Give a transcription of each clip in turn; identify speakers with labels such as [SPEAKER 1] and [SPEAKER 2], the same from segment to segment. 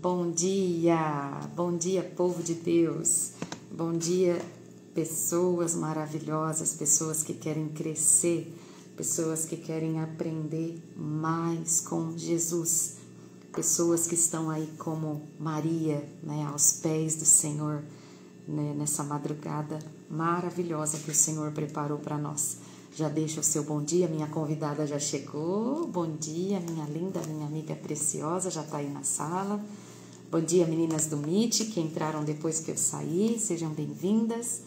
[SPEAKER 1] Bom dia, povo de Deus, bom dia, pessoas maravilhosas, pessoas que querem crescer, pessoas que querem aprender mais com Jesus, pessoas que estão aí como Maria, né, aos pés do Senhor, né, nessa madrugada maravilhosa que o Senhor preparou para nós. Já deixa o seu bom dia, minha convidada já chegou. Bom dia, minha linda, minha amiga preciosa, já está aí na sala. Bom dia, meninas do Meet, que entraram depois que eu saí, sejam bem-vindas.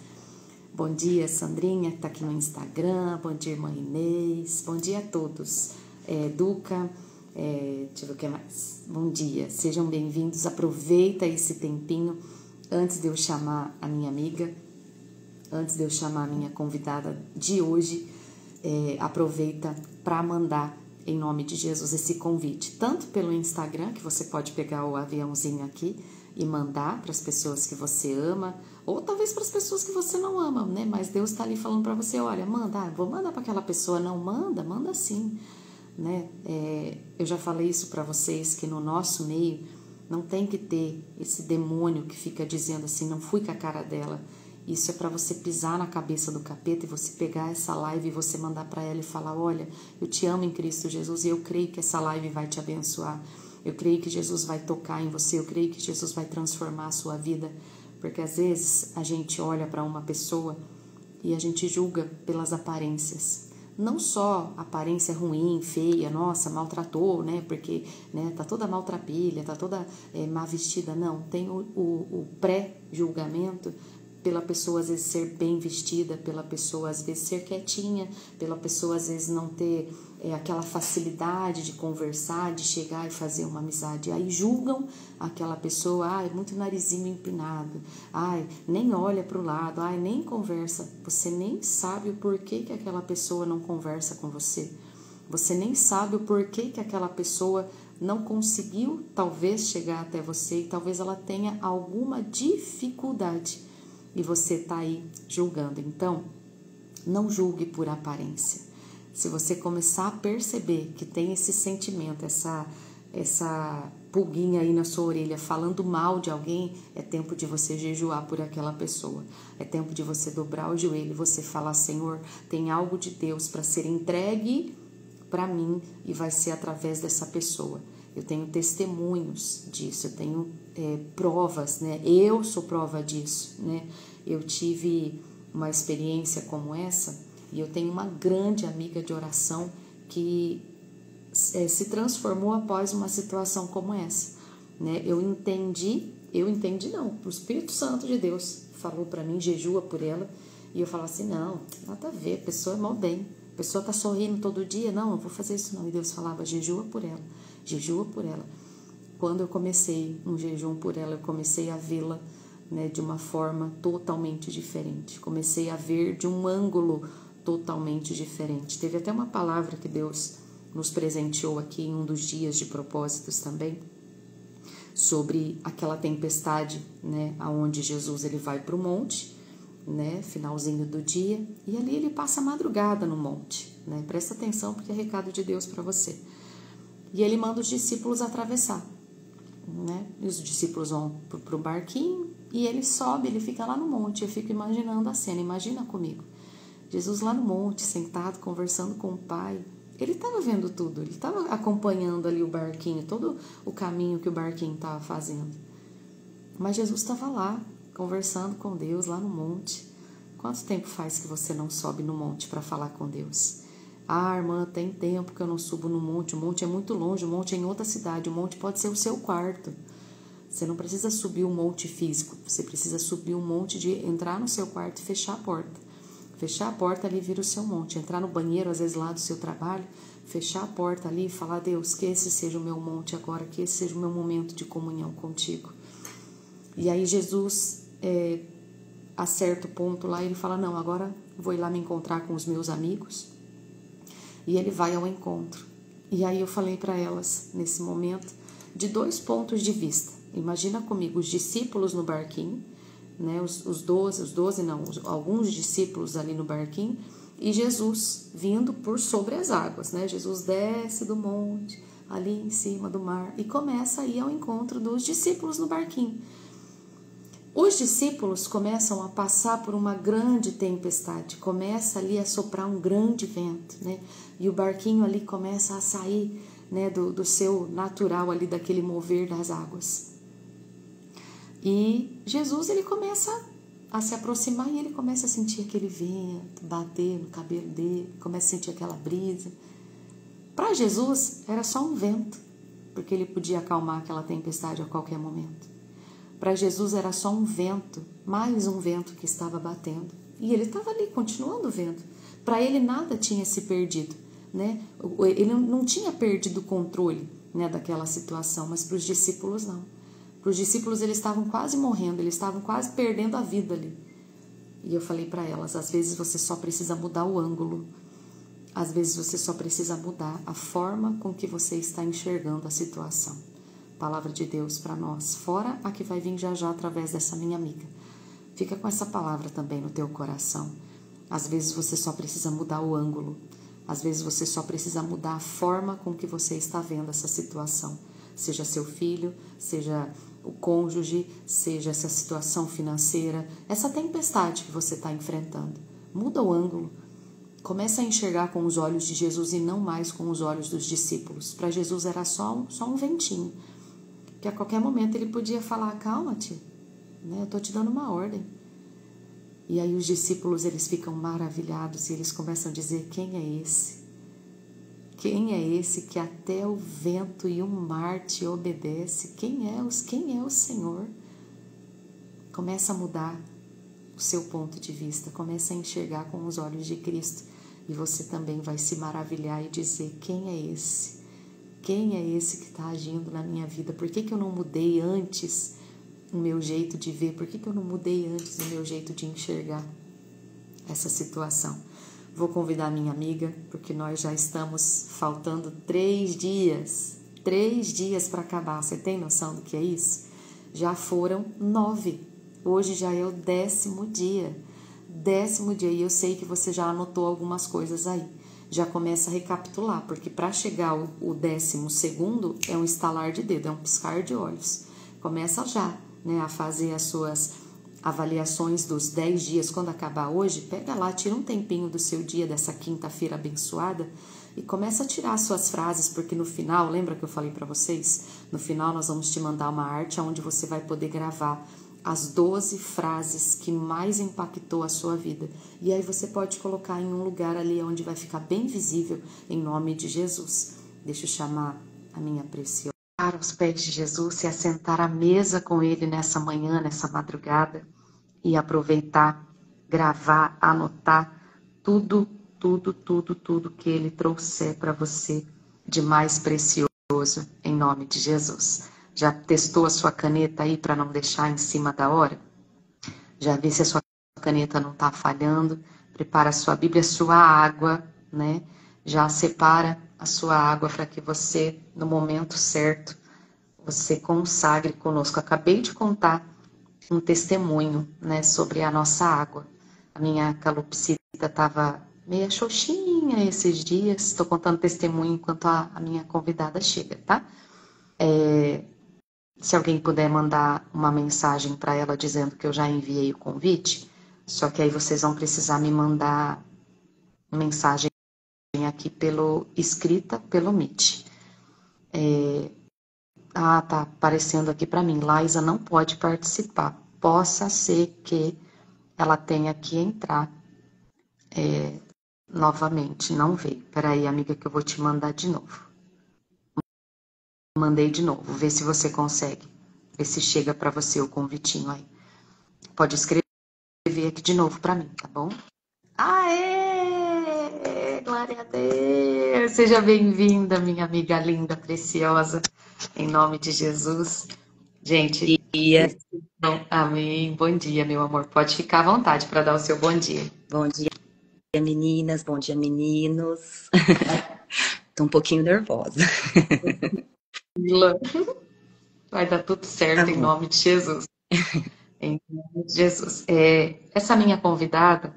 [SPEAKER 1] Bom dia, Sandrinha, que está aqui no Instagram. Bom dia, irmã Inês. Bom dia a todos. Duca, deixa eu ver o que mais. Bom dia, sejam bem-vindos. Aproveita esse tempinho antes de eu chamar a minha amiga, antes de eu chamar a minha convidada de hoje. Aproveita para mandar em nome de Jesus esse convite, tanto pelo Instagram, que você pode pegar o aviãozinho aqui e mandar para as pessoas que você ama, ou talvez para as pessoas que você não ama, né? Mas Deus está ali falando para você, olha, manda, vou mandar para aquela pessoa, não manda sim, né? Eu já falei isso para vocês, que no nosso meio não tem que ter esse demônio que fica dizendo assim, não fui com a cara dela. Isso é para você pisar na cabeça do capeta e você pegar essa live e você mandar para ela e falar, olha, eu te amo em Cristo Jesus e eu creio que essa live vai te abençoar. Eu creio que Jesus vai tocar em você, eu creio que Jesus vai transformar a sua vida. Porque às vezes a gente olha para uma pessoa e a gente julga pelas aparências. Não só aparência ruim, feia, nossa, maltratou, né? Porque tá toda maltrapilha, tá toda má vestida. Não, tem o pré-julgamento pela pessoa às vezes ser bem vestida, pela pessoa às vezes ser quietinha, pela pessoa às vezes não ter aquela facilidade de conversar, de chegar e fazer uma amizade. Aí julgam aquela pessoa, muito narizinho empinado, nem olha para o lado, nem conversa. Você nem sabe o porquê que aquela pessoa não conversa com você. Você nem sabe o porquê que aquela pessoa não conseguiu talvez chegar até você e talvez ela tenha alguma dificuldade. E você está aí julgando. Então, não julgue por aparência. Se você começar a perceber que tem esse sentimento, essa pulguinha aí na sua orelha falando mal de alguém, é tempo de você jejuar por aquela pessoa. É tempo de você dobrar o joelho e você falar, Senhor, tem algo de Deus para ser entregue para mim e vai ser através dessa pessoa. Eu tenho testemunhos disso, eu tenho provas, né? Eu sou prova disso, né? Eu tive uma experiência como essa e eu tenho uma grande amiga de oração que se transformou após uma situação como essa, né? Eu entendi não, o Espírito Santo de Deus falou para mim, jejua por ela, e eu falava assim, não, nada a ver, a pessoa é mal bem, a pessoa tá sorrindo todo dia, não, eu vou fazer isso não, e Deus falava, jejua por ela. Quando eu comecei um jejum por ela, eu comecei a vê-la, né, de uma forma totalmente diferente. Comecei a ver de um ângulo totalmente diferente. Teve até uma palavra que Deus nos presenteou aqui em um dos dias de propósitos também, sobre aquela tempestade, né, aonde Jesus ele vai para o monte, né, finalzinho do dia, e ali ele passa a madrugada no monte, né? Presta atenção porque é recado de Deus para você. E ele manda os discípulos atravessar, né? E os discípulos vão para o barquinho e ele sobe, ele fica lá no monte. Eu fico imaginando a cena, imagina comigo. Jesus lá no monte, sentado, conversando com o Pai. Ele estava vendo tudo, ele estava acompanhando ali o barquinho, todo o caminho que o barquinho estava fazendo. Mas Jesus estava lá, conversando com Deus lá no monte. Quanto tempo faz que você não sobe no monte para falar com Deus? Irmã, tem tempo que eu não subo no monte, o monte é muito longe, o monte é em outra cidade, o monte pode ser o seu quarto. Você não precisa subir um monte físico, você precisa subir um monte de entrar no seu quarto e fechar a porta. Fechar a porta ali vira o seu monte, entrar no banheiro, às vezes lá do seu trabalho, fechar a porta ali e falar, Deus, que esse seja o meu monte agora, que esse seja o meu momento de comunhão contigo. E aí Jesus acerta o ponto lá e ele fala, não, agora vou ir lá me encontrar com os meus amigos. E ele vai ao encontro. E aí eu falei para elas, nesse momento, de 2 pontos de vista. Imagina comigo, os discípulos no barquinho, né? Alguns discípulos ali no barquinho, e Jesus vindo por sobre as águas, né? Jesus desce do monte, ali em cima do mar e começa a ir ao encontro dos discípulos no barquinho. Os discípulos começam a passar por uma grande tempestade, começa ali a soprar um grande vento, né? E o barquinho ali começa a sair, né, do seu natural ali, daquele mover das águas. E Jesus, ele começa a se aproximar e ele começa a sentir aquele vento bater no cabelo dele, começa a sentir aquela brisa. Para Jesus era só um vento, porque ele podia acalmar aquela tempestade a qualquer momento. Para Jesus era só um vento, mais um vento que estava batendo. E ele estava ali, continuando o vento. Para ele nada tinha se perdido, né? Ele não tinha perdido o controle, né, daquela situação, mas para os discípulos não. Para os discípulos eles estavam quase morrendo, eles estavam quase perdendo a vida ali. E eu falei para elas, às vezes você só precisa mudar o ângulo. Às vezes você só precisa mudar a forma com que você está enxergando a situação. Palavra de Deus para nós, fora a que vai vir já já através dessa minha amiga. Fica com essa palavra também no teu coração. Às vezes você só precisa mudar o ângulo. Às vezes você só precisa mudar a forma com que você está vendo essa situação. Seja seu filho, seja o cônjuge, seja essa situação financeira, essa tempestade que você está enfrentando. Muda o ângulo. Começa a enxergar com os olhos de Jesus e não mais com os olhos dos discípulos. Para Jesus era só um ventinho. Que a qualquer momento ele podia falar, calma-te, né? Eu estou te dando uma ordem. E aí os discípulos eles ficam maravilhados e eles começam a dizer, quem é esse? Quem é esse que até o vento e o mar te obedece? Quem é o Senhor? Começa a mudar o seu ponto de vista, começa a enxergar com os olhos de Cristo e você também vai se maravilhar e dizer, quem é esse? Quem é esse que está agindo na minha vida? Por que eu não mudei antes o meu jeito de ver? Por que eu não mudei antes o meu jeito de enxergar essa situação? Vou convidar minha amiga, porque nós já estamos faltando 3 dias. 3 dias para acabar. Você tem noção do que é isso? Já foram 9. Hoje já é o 10º dia. 10º dia. E eu sei que você já anotou algumas coisas aí. Já começa a recapitular, porque para chegar o 12º é um estalar de dedo, é um piscar de olhos. Começa já, né, a fazer as suas avaliações dos 10 dias. Quando acabar hoje, pega lá, tira um tempinho do seu dia, dessa quinta-feira abençoada, e começa a tirar as suas frases, porque no final, lembra que eu falei para vocês? No final nós vamos te mandar uma arte onde você vai poder gravar as 12 frases que mais impactou a sua vida. E aí você pode colocar em um lugar ali onde vai ficar bem visível, em nome de Jesus. Deixa eu chamar a minha preciosa. Aos pés de Jesus, se assentar à mesa com Ele nessa manhã, nessa madrugada, e aproveitar, gravar, anotar tudo que Ele trouxer para você de mais precioso, em nome de Jesus. Já testou a sua caneta aí para não deixar em cima da hora? Já vê se a sua caneta não está falhando? Prepara a sua Bíblia, a sua água, né? Já separa a sua água para que você, no momento certo, você consagre conosco. Acabei de contar um testemunho, né, sobre a nossa água. A minha calopsita estava meio xoxinha esses dias. Estou contando testemunho enquanto a minha convidada chega, tá? Se alguém puder mandar uma mensagem para ela dizendo que eu já enviei o convite, só que aí vocês vão precisar me mandar mensagem aqui escrita pelo Meet. Tá aparecendo aqui para mim, Laísa não pode participar. Possa ser que ela tenha que entrar novamente, não veio. Peraí, amiga, que eu vou te mandar de novo. Mandei de novo, vê se você consegue. Vê se chega para você o convitinho aí. Pode escrever aqui de novo para mim, tá bom? Aê! Glória a Deus! Seja bem-vinda, minha amiga linda, preciosa, em nome de Jesus. Gente,
[SPEAKER 2] Bom dia.
[SPEAKER 1] Amém. Bom dia, meu amor. Pode ficar à vontade para dar o seu bom dia.
[SPEAKER 2] Bom dia, meninas. Bom dia, meninos. Tô um pouquinho nervosa.
[SPEAKER 1] Vai dar tudo certo
[SPEAKER 2] Tá
[SPEAKER 1] em
[SPEAKER 2] bom.
[SPEAKER 1] nome de Jesus. Em nome de Jesus. Essa minha convidada,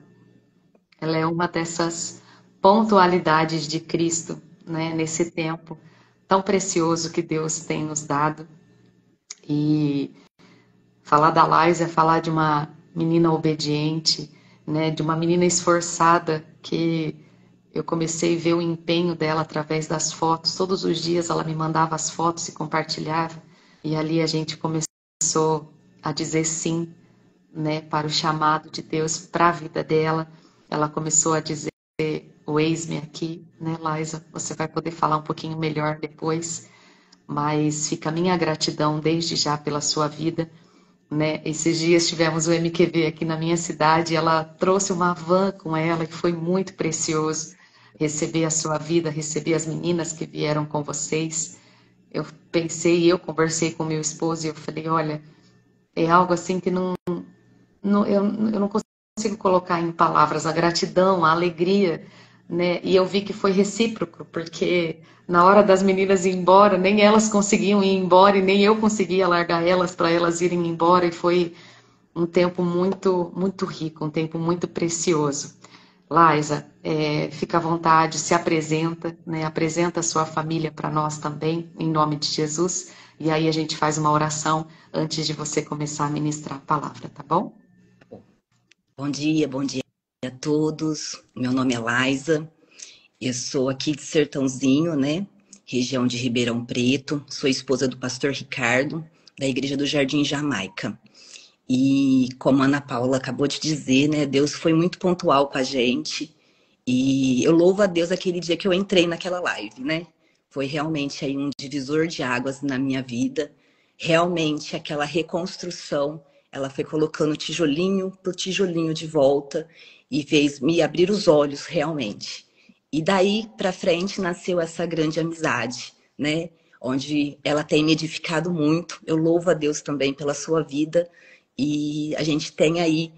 [SPEAKER 1] ela é uma dessas pontualidades de Cristo, né, nesse tempo, tão precioso que Deus tem nos dado. E falar da Laís é falar de uma menina obediente, né, de uma menina esforçada, que eu comecei a ver o empenho dela através das fotos. Todos os dias ela me mandava as fotos e compartilhava. E ali a gente começou a dizer sim, né, para o chamado de Deus para a vida dela. Ela começou a dizer: o eis-me aqui, né, Laísa? Você vai poder falar um pouquinho melhor depois, mas fica a minha gratidão desde já pela sua vida, né? Esses dias tivemos o MQV aqui na minha cidade, ela trouxe uma van com ela, que foi muito precioso receber a sua vida, receber as meninas que vieram com vocês. Eu pensei, eu conversei com meu esposo e eu falei: olha, é algo assim que eu não consigo colocar em palavras a gratidão, a alegria, né? E eu vi que foi recíproco, porque na hora das meninas ir embora, nem elas conseguiam ir embora e nem eu conseguia largar elas para elas irem embora, e foi um tempo muito, muito rico, um tempo muito precioso. Laísa, fica à vontade, se apresenta, né? Apresenta a sua família para nós também, em nome de Jesus, e aí a gente faz uma oração antes de você começar a ministrar a palavra, tá bom?
[SPEAKER 2] Bom dia a todos. Meu nome é Laísa, eu sou aqui de Sertãozinho, né? Região de Ribeirão Preto, sou esposa do pastor Ricardo, da Igreja do Jardim Jamaica. E como a Ana Paula acabou de dizer, né? Deus foi muito pontual com a gente. E eu louvo a Deus aquele dia que eu entrei naquela live, né? Foi realmente aí um divisor de águas na minha vida. Realmente aquela reconstrução, ela foi colocando tijolinho por tijolinho de volta e fez me abrir os olhos realmente. E daí para frente nasceu essa grande amizade, né? Onde ela tem me edificado muito. Eu louvo a Deus também pela sua vida. E a gente tem aí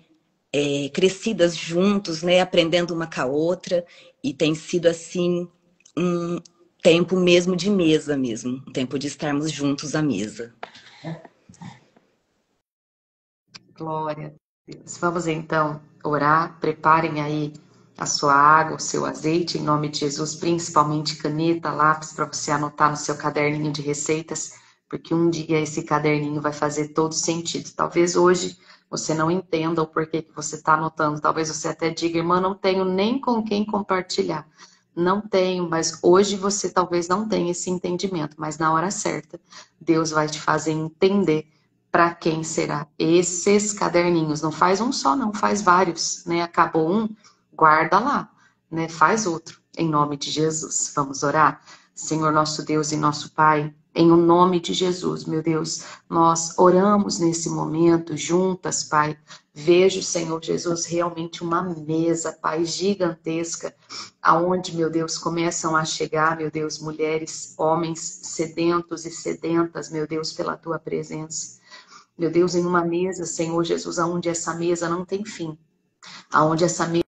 [SPEAKER 2] crescidas juntos, né? Aprendendo uma com a outra. E tem sido assim um tempo mesmo de mesa mesmo. Um tempo de estarmos juntos à mesa.
[SPEAKER 1] Glória a Deus. Vamos então orar. Preparem aí a sua água, o seu azeite, em nome de Jesus, principalmente caneta, lápis, para você anotar no seu caderninho de receitas, porque um dia esse caderninho vai fazer todo sentido. Talvez hoje você não entenda o porquê que você está anotando. Talvez você até diga: irmã, não tenho nem com quem compartilhar. Não tenho, mas hoje você talvez não tenha esse entendimento, mas na hora certa, Deus vai te fazer entender para quem será esses caderninhos. Não faz um só, não, faz vários, né? Acabou um, guarda lá, né? Faz outro, em nome de Jesus. Vamos orar? Senhor nosso Deus e nosso Pai, em o nome de Jesus, meu Deus, nós oramos nesse momento juntas, Pai. Vejo, Senhor Jesus, realmente uma mesa, Pai, gigantesca, aonde, meu Deus, começam a chegar, meu Deus, mulheres, homens sedentos e sedentas, meu Deus, pela Tua presença. Meu Deus, em uma mesa, Senhor Jesus, aonde essa mesa não tem fim, aonde essa mesa,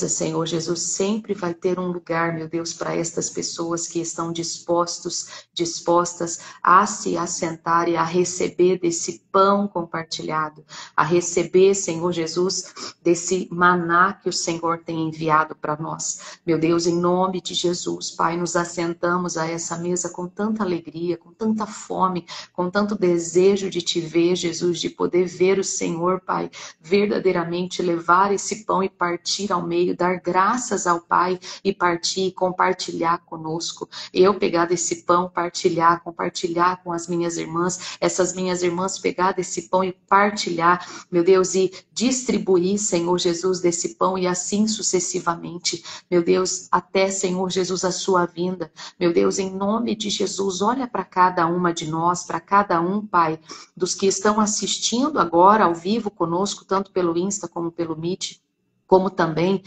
[SPEAKER 1] Senhor Jesus, sempre vai ter um lugar, meu Deus, para estas pessoas que estão dispostas a se assentar e a receber desse pão compartilhado, a receber, Senhor Jesus, desse maná que o Senhor tem enviado para nós. Meu Deus, em nome de Jesus, Pai, nos assentamos a essa mesa com tanta alegria, com tanta fome, com tanto desejo de te ver, Jesus, de poder ver o Senhor, Pai, verdadeiramente levar esse pão e partir ao meio, dar graças ao Pai e partir e compartilhar conosco. Eu pegar desse pão, partilhar, compartilhar com as minhas irmãs, essas minhas irmãs pegar desse pão e partilhar, meu Deus, e distribuir, Senhor Jesus, desse pão e assim sucessivamente. Meu Deus, até, Senhor Jesus, a sua vinda. Meu Deus, em nome de Jesus, olha para cada uma de nós, para cada um, Pai, dos que estão assistindo agora ao vivo conosco, tanto pelo Insta como pelo Meet, como também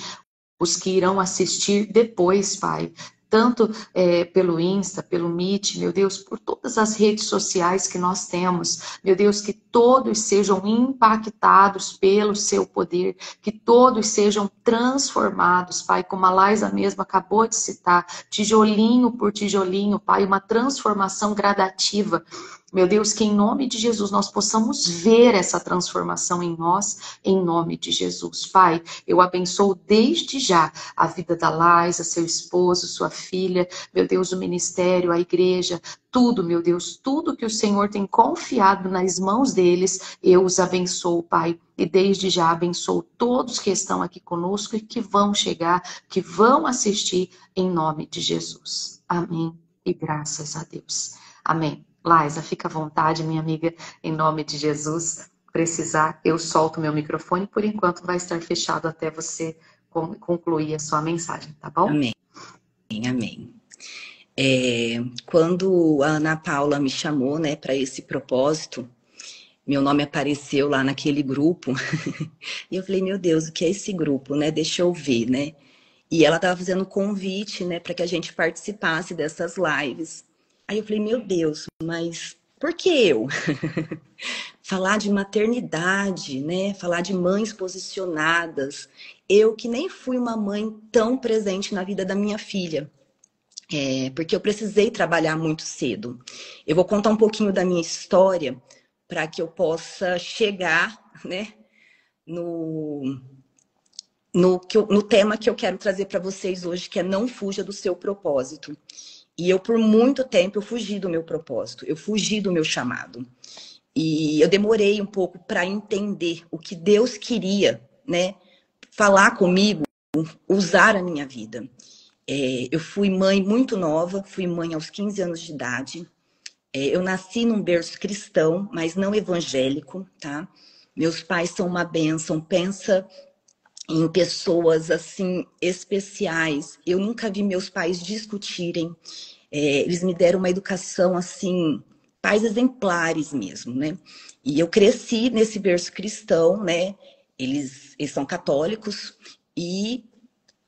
[SPEAKER 1] os que irão assistir depois, Pai, tanto pelo Insta, pelo Meet, meu Deus, por todas as redes sociais que nós temos, meu Deus, que todos sejam impactados pelo seu poder, que todos sejam transformados, Pai, como a Laísa mesma acabou de citar, tijolinho por tijolinho, Pai, uma transformação gradativa, Meu Deus, que em nome de Jesus nós possamos ver essa transformação em nós, em nome de Jesus. Pai, eu abençoo desde já a vida da Laisa, seu esposo, sua filha, meu Deus, o ministério, a igreja, tudo, meu Deus, tudo que o Senhor tem confiado nas mãos deles, eu os abençoo, Pai. E desde já abençoo todos que estão aqui conosco e que vão chegar, que vão assistir, em nome de Jesus. Amém. E graças a Deus. Amém. Laisa, fica à vontade, minha amiga, em nome de Jesus. Precisar, eu solto meu microfone, por enquanto vai estar fechado até você concluir a sua mensagem, tá bom?
[SPEAKER 2] Amém, amém. Quando a Ana Paula me chamou, né, para esse propósito, meu nome apareceu lá naquele grupo, e eu falei, meu Deus, o que é esse grupo, né? Deixa eu ver, né? E ela estava fazendo um convite, né, para que a gente participasse dessas lives. Aí eu falei, meu Deus, mas por que eu? Falar de maternidade, né? Falar de mães posicionadas. Eu que nem fui uma mãe tão presente na vida da minha filha. Porque eu precisei trabalhar muito cedo. Eu vou contar um pouquinho da minha história para que eu possa chegar, né, no tema que eu quero trazer para vocês hoje, que é não fuja do seu propósito. E eu, por muito tempo, eu fugi do meu propósito, eu fugi do meu chamado. E eu demorei um pouco para entender o que Deus queria, né, falar comigo, usar a minha vida. Eu fui mãe muito nova, fui mãe aos 15 anos de idade. Eu nasci num berço cristão, mas não evangélico, tá? Meus pais são uma bênção, pensa em pessoas assim especiais. Eu nunca vi meus pais discutirem. Eles me deram uma educação assim, pais exemplares mesmo, né? E eu cresci nesse berço cristão, né? Eles são católicos e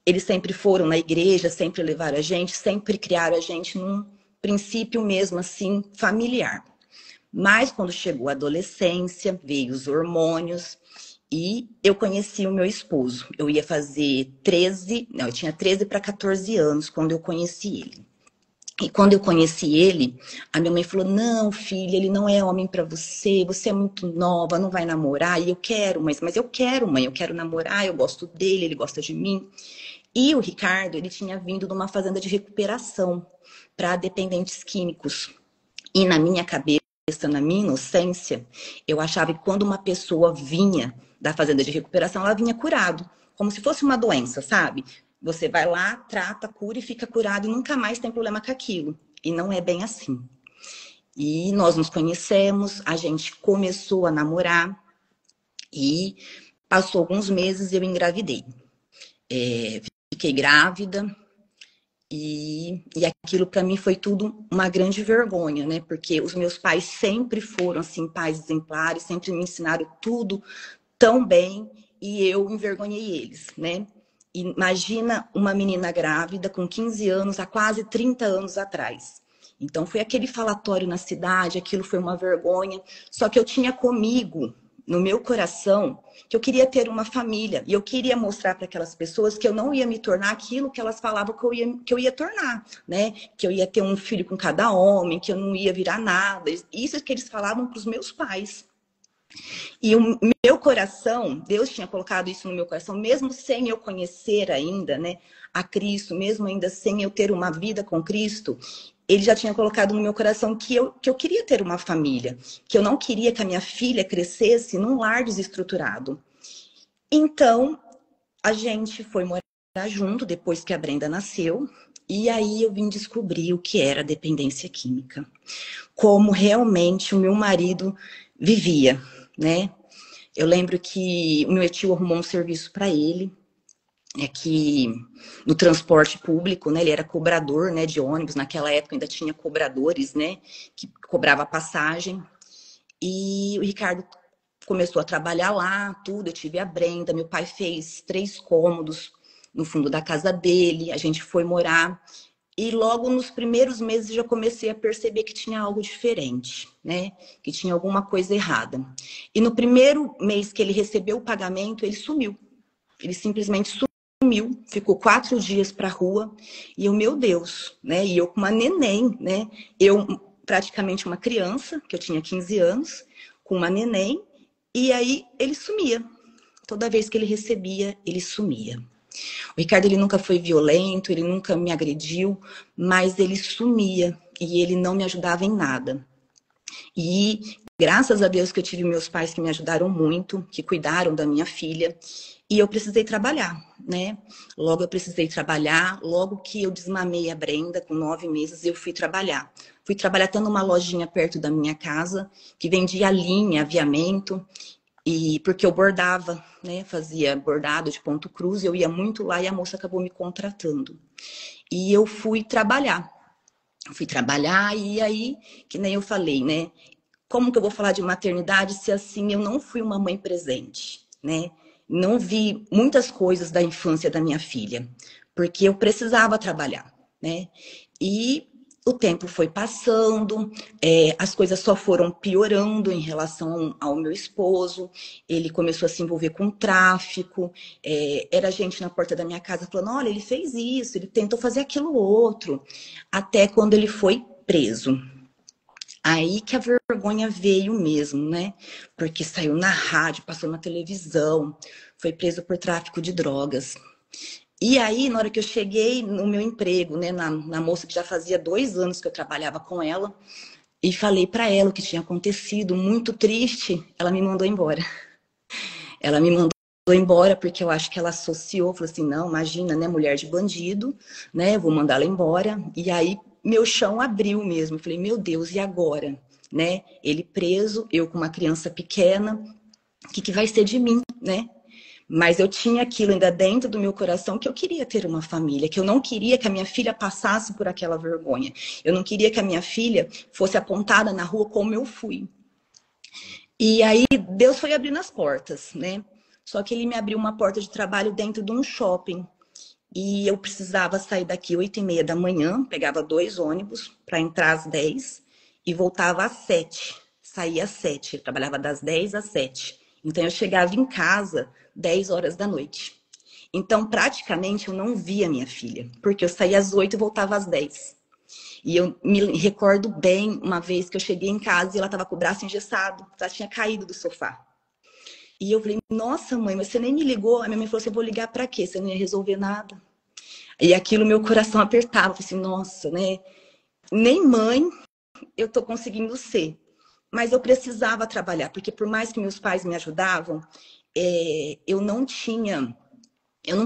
[SPEAKER 2] eles sempre foram na igreja, sempre levaram a gente, sempre criaram a gente num princípio mesmo assim familiar. Mas quando chegou a adolescência, veio os hormônios e eu conheci o meu esposo. Eu ia fazer eu tinha 13 para 14 anos quando eu conheci ele. E quando eu conheci ele, a minha mãe falou, não, filha, ele não é homem para você, você é muito nova, não vai namorar. E eu quero, mas eu quero, mãe, eu quero namorar, eu gosto dele, ele gosta de mim. E o Ricardo, ele tinha vindo de uma fazenda de recuperação para dependentes químicos. E na minha cabeça, na minha inocência, eu achava que quando uma pessoa vinha da fazenda de recuperação, ela vinha curado, como se fosse uma doença, sabe? Você vai lá, trata, cura e fica curado e nunca mais tem problema com aquilo. E não é bem assim. E nós nos conhecemos, a gente começou a namorar e passou alguns meses e eu engravidei. Fiquei grávida e aquilo para mim foi tudo uma grande vergonha, né? Porque os meus pais sempre foram assim pais exemplares, sempre me ensinaram tudo tão bem e eu envergonhei eles, né? Imagina uma menina grávida com 15 anos há quase 30 anos atrás. Então foi aquele falatório na cidade, aquilo foi uma vergonha, só que eu tinha comigo no meu coração que eu queria ter uma família e eu queria mostrar para aquelas pessoas que eu não ia me tornar aquilo que elas falavam que eu ia tornar, né? Que eu ia ter um filho com cada homem, que eu não ia virar nada. Isso é que eles falavam para os meus pais. E o meu coração, Deus tinha colocado isso no meu coração, mesmo sem eu conhecer ainda, né, a Cristo, mesmo ainda sem eu ter uma vida com Cristo, ele já tinha colocado no meu coração que eu queria ter uma família, que eu não queria que a minha filha crescesse num lar desestruturado. Então, a gente foi morar junto depois que a Brenda nasceu, e aí eu vim descobrir o que era dependência química. Como realmente o meu marido vivia, né? Eu lembro que o meu tio arrumou um serviço para ele, que no transporte público, né? Ele era cobrador, né, de ônibus. Naquela época ainda tinha cobradores, né, que cobrava passagem. E o Ricardo começou a trabalhar lá, tudo. Eu tive a Brenda, meu pai fez 3 cômodos no fundo da casa dele. A gente foi morar. E logo nos primeiros meses já comecei a perceber que tinha algo diferente, né? Que tinha alguma coisa errada. E no primeiro mês que ele recebeu o pagamento, ele sumiu. Ele simplesmente sumiu, ficou 4 dias para a rua. E eu, meu Deus, né? E eu com uma neném, né? Eu praticamente uma criança, que eu tinha 15 anos, com uma neném, e aí ele sumia. Toda vez que ele recebia, ele sumia. O Ricardo, ele nunca foi violento, ele nunca me agrediu, mas ele sumia e ele não me ajudava em nada. E graças a Deus que eu tive meus pais que me ajudaram muito, que cuidaram da minha filha, e eu precisei trabalhar, né? Logo eu precisei trabalhar, logo que eu desmamei a Brenda, com 9 meses, eu fui trabalhar. Fui trabalhar até numa lojinha perto da minha casa, que vendia linha, aviamento, e porque eu bordava, né? Fazia bordado de ponto cruz, eu ia muito lá e a moça acabou me contratando. E eu fui trabalhar. Fui trabalhar e aí, que nem eu falei, né? Como que eu vou falar de maternidade se assim eu não fui uma mãe presente, né? Não vi muitas coisas da infância da minha filha, porque eu precisava trabalhar, né? E o tempo foi passando, as coisas só foram piorando em relação ao meu esposo. Ele começou a se envolver com tráfico, era gente na porta da minha casa falando, olha, ele fez isso, ele tentou fazer aquilo outro, até quando ele foi preso. Aí que a vergonha veio mesmo, né? Porque saiu na rádio, passou na televisão, foi preso por tráfico de drogas. E aí, na hora que eu cheguei no meu emprego, né, na moça que já fazia 2 anos que eu trabalhava com ela, e falei para ela o que tinha acontecido, muito triste, ela me mandou embora. Ela me mandou embora porque eu acho que ela associou, falou assim, não, imagina, né, mulher de bandido, né, vou mandar ela embora. E aí, meu chão abriu mesmo. Eu falei, meu Deus, e agora? Né? Ele preso, eu com uma criança pequena, o que vai ser de mim, né? Mas eu tinha aquilo ainda dentro do meu coração que eu queria ter uma família, que eu não queria que a minha filha passasse por aquela vergonha. Eu não queria que a minha filha fosse apontada na rua como eu fui. E aí Deus foi abrindo as portas, né? Só que ele me abriu uma porta de trabalho dentro de um shopping. E eu precisava sair daqui 8h30 da manhã, pegava 2 ônibus para entrar às 10 e voltava às 7. Saía às 7, eu trabalhava das 10 às 7. Então eu chegava em casa 10 horas da noite. Então praticamente eu não via minha filha, porque eu saía às 8 e voltava às 10. E eu me recordo bem uma vez que eu cheguei em casa e ela estava com o braço engessado, ela tinha caído do sofá. E eu falei, nossa mãe, mas você nem me ligou? A minha mãe falou assim, eu vou ligar pra quê? Você não ia resolver nada. E aquilo meu coração apertava. Eu falei assim, nossa, né? Nem mãe eu tô conseguindo ser. Mas eu precisava trabalhar, porque por mais que meus pais me ajudavam, eu não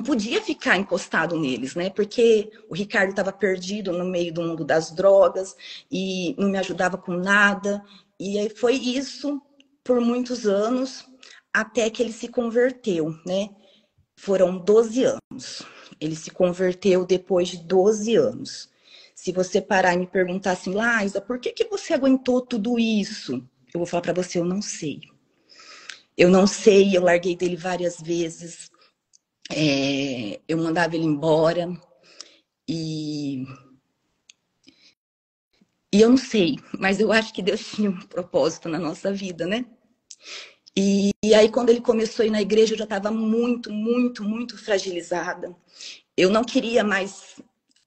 [SPEAKER 2] podia ficar encostado neles, né? Porque o Ricardo estava perdido no meio do mundo das drogas e não me ajudava com nada. E aí foi isso por muitos anos, até que ele se converteu, né? Foram 12 anos. Ele se converteu depois de 12 anos. Se você parar e me perguntar assim, Laisa, por que você aguentou tudo isso? Eu vou falar para você, eu não sei. Eu não sei, eu larguei dele várias vezes. Eu mandava ele embora. E eu não sei, mas eu acho que Deus tinha um propósito na nossa vida, né? E aí, quando ele começou a ir na igreja, eu já estava muito, muito, muito fragilizada. Eu não queria mais.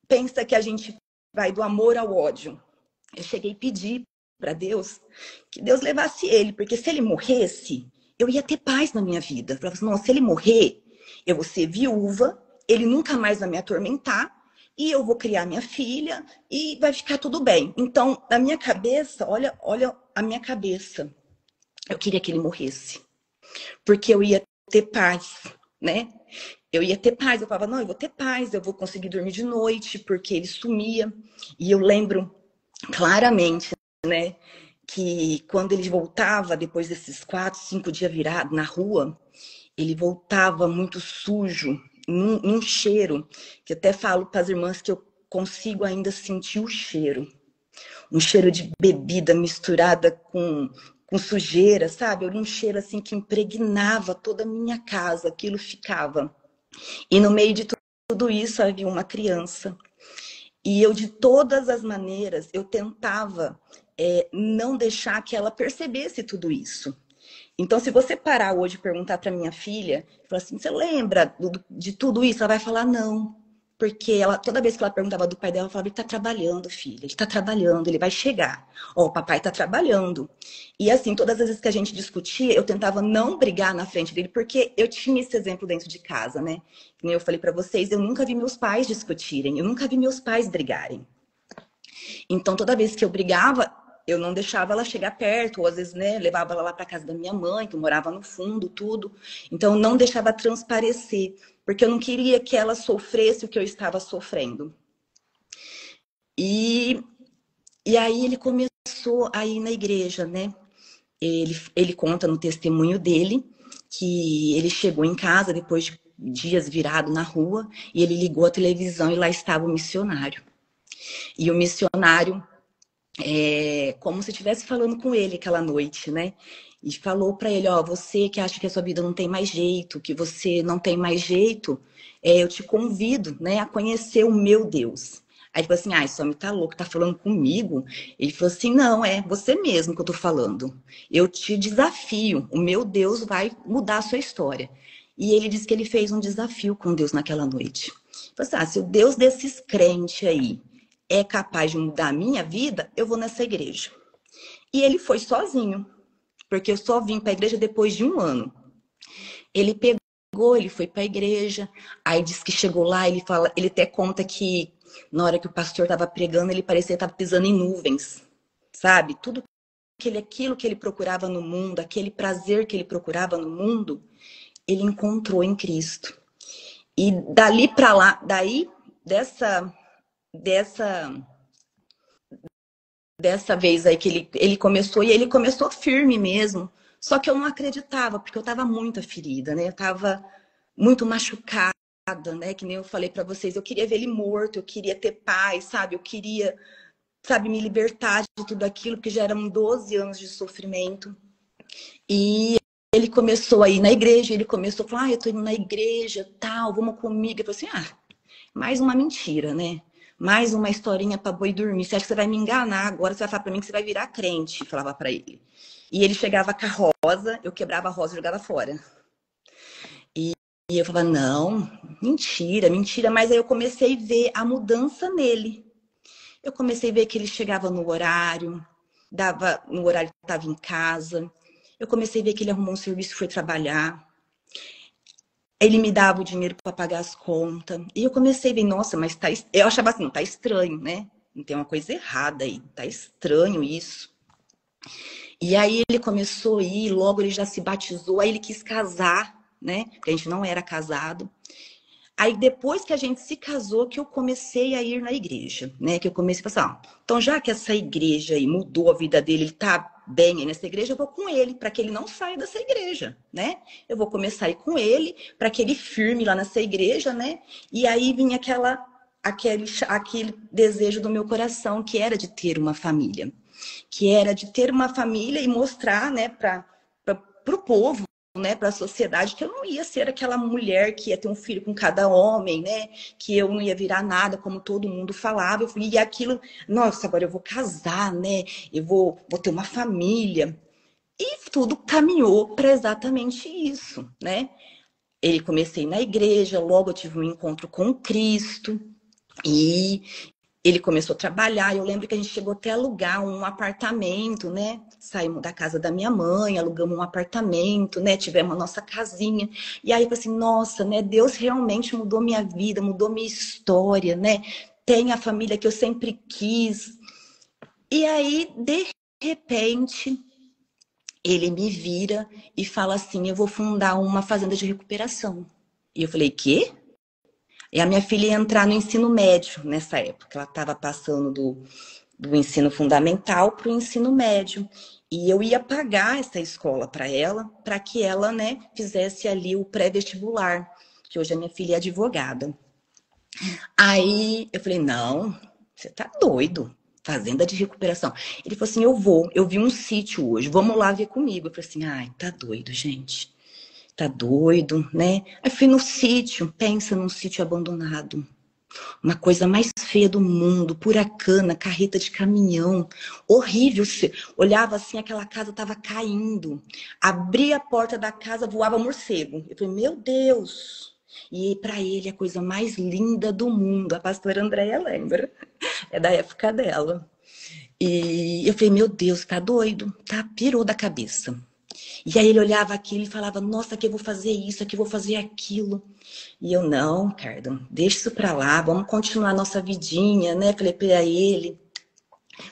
[SPEAKER 2] Pensa que a gente vai do amor ao ódio. Eu cheguei a pedir para Deus que Deus levasse ele, porque se ele morresse, eu ia ter paz na minha vida. Eu falava assim, não, se ele morrer, eu vou ser viúva, ele nunca mais vai me atormentar, e eu vou criar minha filha, e vai ficar tudo bem. Então, na minha cabeça, olha a minha cabeça. Eu queria que ele morresse, porque eu ia ter paz, né? Eu ia ter paz. Eu falava, não, eu vou ter paz, eu vou conseguir dormir de noite, porque ele sumia. E eu lembro claramente, né, que quando ele voltava, depois desses 4, 5 dias virado na rua, ele voltava muito sujo, num cheiro, que até falo para as irmãs que eu consigo ainda sentir o cheiro. Um cheiro de bebida misturada com sujeira, sabe? Um cheiro assim que impregnava toda a minha casa, aquilo ficava. E no meio de tudo isso havia uma criança. E eu, de todas as maneiras, eu tentava não deixar que ela percebesse tudo isso. Então, se você parar hoje e perguntar para minha filha, falar assim, você lembra de tudo isso? Ela vai falar não, porque ela, toda vez que ela perguntava do pai dela, ela falava, ele tá trabalhando, filha, ele tá trabalhando, ele vai chegar. Ó, o papai tá trabalhando. E assim, todas as vezes que a gente discutia, eu tentava não brigar na frente dele, porque eu tinha esse exemplo dentro de casa, né? Como eu falei pra vocês, eu nunca vi meus pais discutirem, eu nunca vi meus pais brigarem. Então, toda vez que eu brigava, eu não deixava ela chegar perto, ou às vezes, né, levava ela lá para casa da minha mãe, que morava no fundo, tudo. Então, eu não deixava transparecer, porque eu não queria que ela sofresse o que eu estava sofrendo. E aí ele começou a ir na igreja, né? Ele conta no testemunho dele que ele chegou em casa depois de dias virado na rua e ele ligou a televisão e lá estava o missionário. E o missionário como se estivesse falando com ele aquela noite, né? E falou para ele, ó, você que acha que a sua vida não tem mais jeito, que você não tem mais jeito, eu te convido, né, a conhecer o meu Deus. Aí ele falou assim, esse homem tá louco, tá falando comigo? Ele falou assim, não, é você mesmo que eu tô falando. Eu te desafio, o meu Deus vai mudar a sua história. E ele disse que ele fez um desafio com Deus naquela noite. Ele falou assim, se o Deus desses crentes aí é capaz de mudar a minha vida, eu vou nessa igreja. E ele foi sozinho, porque eu só vim para a igreja depois de 1 ano. Ele pegou, ele foi para a igreja, aí disse que chegou lá, ele até conta que na hora que o pastor estava pregando, ele parecia que estava pisando em nuvens, sabe? Tudo aquilo que ele procurava no mundo, aquele prazer que ele procurava no mundo, ele encontrou em Cristo. E dali para lá, dessa vez aí que ele começou, e ele começou firme mesmo. Só que eu não acreditava, porque eu estava muito ferida, né? Eu estava muito machucada, né? Que nem eu falei para vocês, eu queria ver ele morto, eu queria ter paz, sabe? Eu queria, sabe, me libertar de tudo aquilo, porque já eram 12 anos de sofrimento. E ele começou a ir na igreja, ele começou a falar, eu tô indo na igreja, tal, vamos comigo. Eu falei assim, mais uma mentira, né? Mais uma historinha para boi dormir. Você acha que você vai me enganar agora? Você vai falar para mim que você vai virar crente, falava para ele. E ele chegava com a rosa, eu quebrava a rosa e jogava fora. E eu falava, não, mentira, mentira. Mas aí eu comecei a ver a mudança nele. Eu comecei a ver que ele chegava no horário que estava em casa. Eu comecei a ver que ele arrumou um serviço e foi trabalhar. Ele me dava o dinheiro para pagar as contas. E eu comecei a ver, nossa, mas eu achava assim, não, tá estranho, né? Não tem uma coisa errada aí, tá estranho isso. E aí ele começou a ir, logo ele já se batizou, aí ele quis casar, né? Porque a gente não era casado. Aí depois que a gente se casou, que eu comecei a ir na igreja, né? Que eu comecei a pensar, então já que essa igreja aí mudou a vida dele, ele tá bem aí nessa igreja, eu vou com ele, para que ele não saia dessa igreja, né? Eu vou começar a ir com ele, para que ele firme lá nessa igreja, né? E aí vinha aquele desejo do meu coração, que era de ter uma família. Que era de ter uma família e mostrar, né, para o povo, né, para a sociedade, que eu não ia ser aquela mulher que ia ter um filho com cada homem, né, que eu não ia virar nada, como todo mundo falava. E aquilo, nossa, agora eu vou casar, né, eu vou ter uma família. E tudo caminhou para exatamente isso, né. Ele comecei na igreja, logo eu tive um encontro com Cristo, e ele começou a trabalhar. Eu lembro que a gente chegou até a alugar um apartamento, né? Saímos da casa da minha mãe, alugamos um apartamento, né? Tivemos a nossa casinha. E aí eu falei assim, nossa, né? Deus realmente mudou minha vida, mudou minha história, né? Tem a família que eu sempre quis. E aí, de repente, ele me vira e fala assim, eu vou fundar uma fazenda de recuperação. E eu falei, quê? E a minha filha ia entrar no ensino médio nessa época. Ela estava passando do ensino fundamental para o ensino médio. E eu ia pagar essa escola para que ela, né, fizesse ali o pré-vestibular, que hoje a minha filha é advogada. Aí eu falei, não, você tá doido, fazenda de recuperação. Ele falou assim, eu vi um sítio hoje, vamos lá ver comigo. Eu falei assim, ai, tá doido, gente. Tá doido, né? Aí fui no sítio, pensa num sítio abandonado. Uma coisa mais feia do mundo, puracana, carreta de caminhão, horrível. Você olhava assim, aquela casa tava caindo. Abria a porta da casa, voava morcego. Eu falei, meu Deus. E para ele a coisa mais linda do mundo, a pastora Andréia lembra, é da época dela. E eu falei, meu Deus, tá doido, tá, pirou da cabeça. E aí ele olhava aquilo e falava, nossa, aqui eu vou fazer isso, aqui eu vou fazer aquilo. E eu, não, Ricardo, deixa isso pra lá, vamos continuar a nossa vidinha, né? Falei pra ele,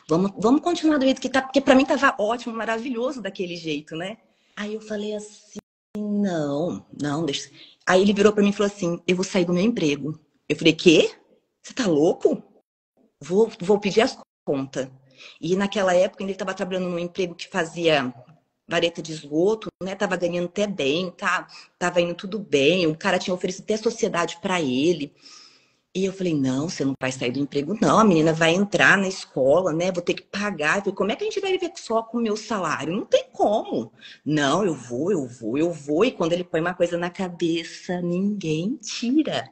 [SPEAKER 2] vamos continuar do jeito que tá, porque pra mim tava ótimo, maravilhoso daquele jeito, né? Aí eu falei assim, não, deixa. Aí ele virou pra mim e falou assim, eu vou sair do meu emprego. Eu falei, quê? Você tá louco? Vou pedir as contas. E naquela época ele estava trabalhando num emprego que fazia vareta de esgoto, né? Tava ganhando até bem, tá? Tava indo tudo bem. O cara tinha oferecido até sociedade para ele. E eu falei, não, você não vai sair do emprego, não. A menina vai entrar na escola, né? Vou ter que pagar. Eu falei, como é que a gente vai viver só com o meu salário? Não tem como. Não, eu vou. E quando ele põe uma coisa na cabeça, ninguém tira.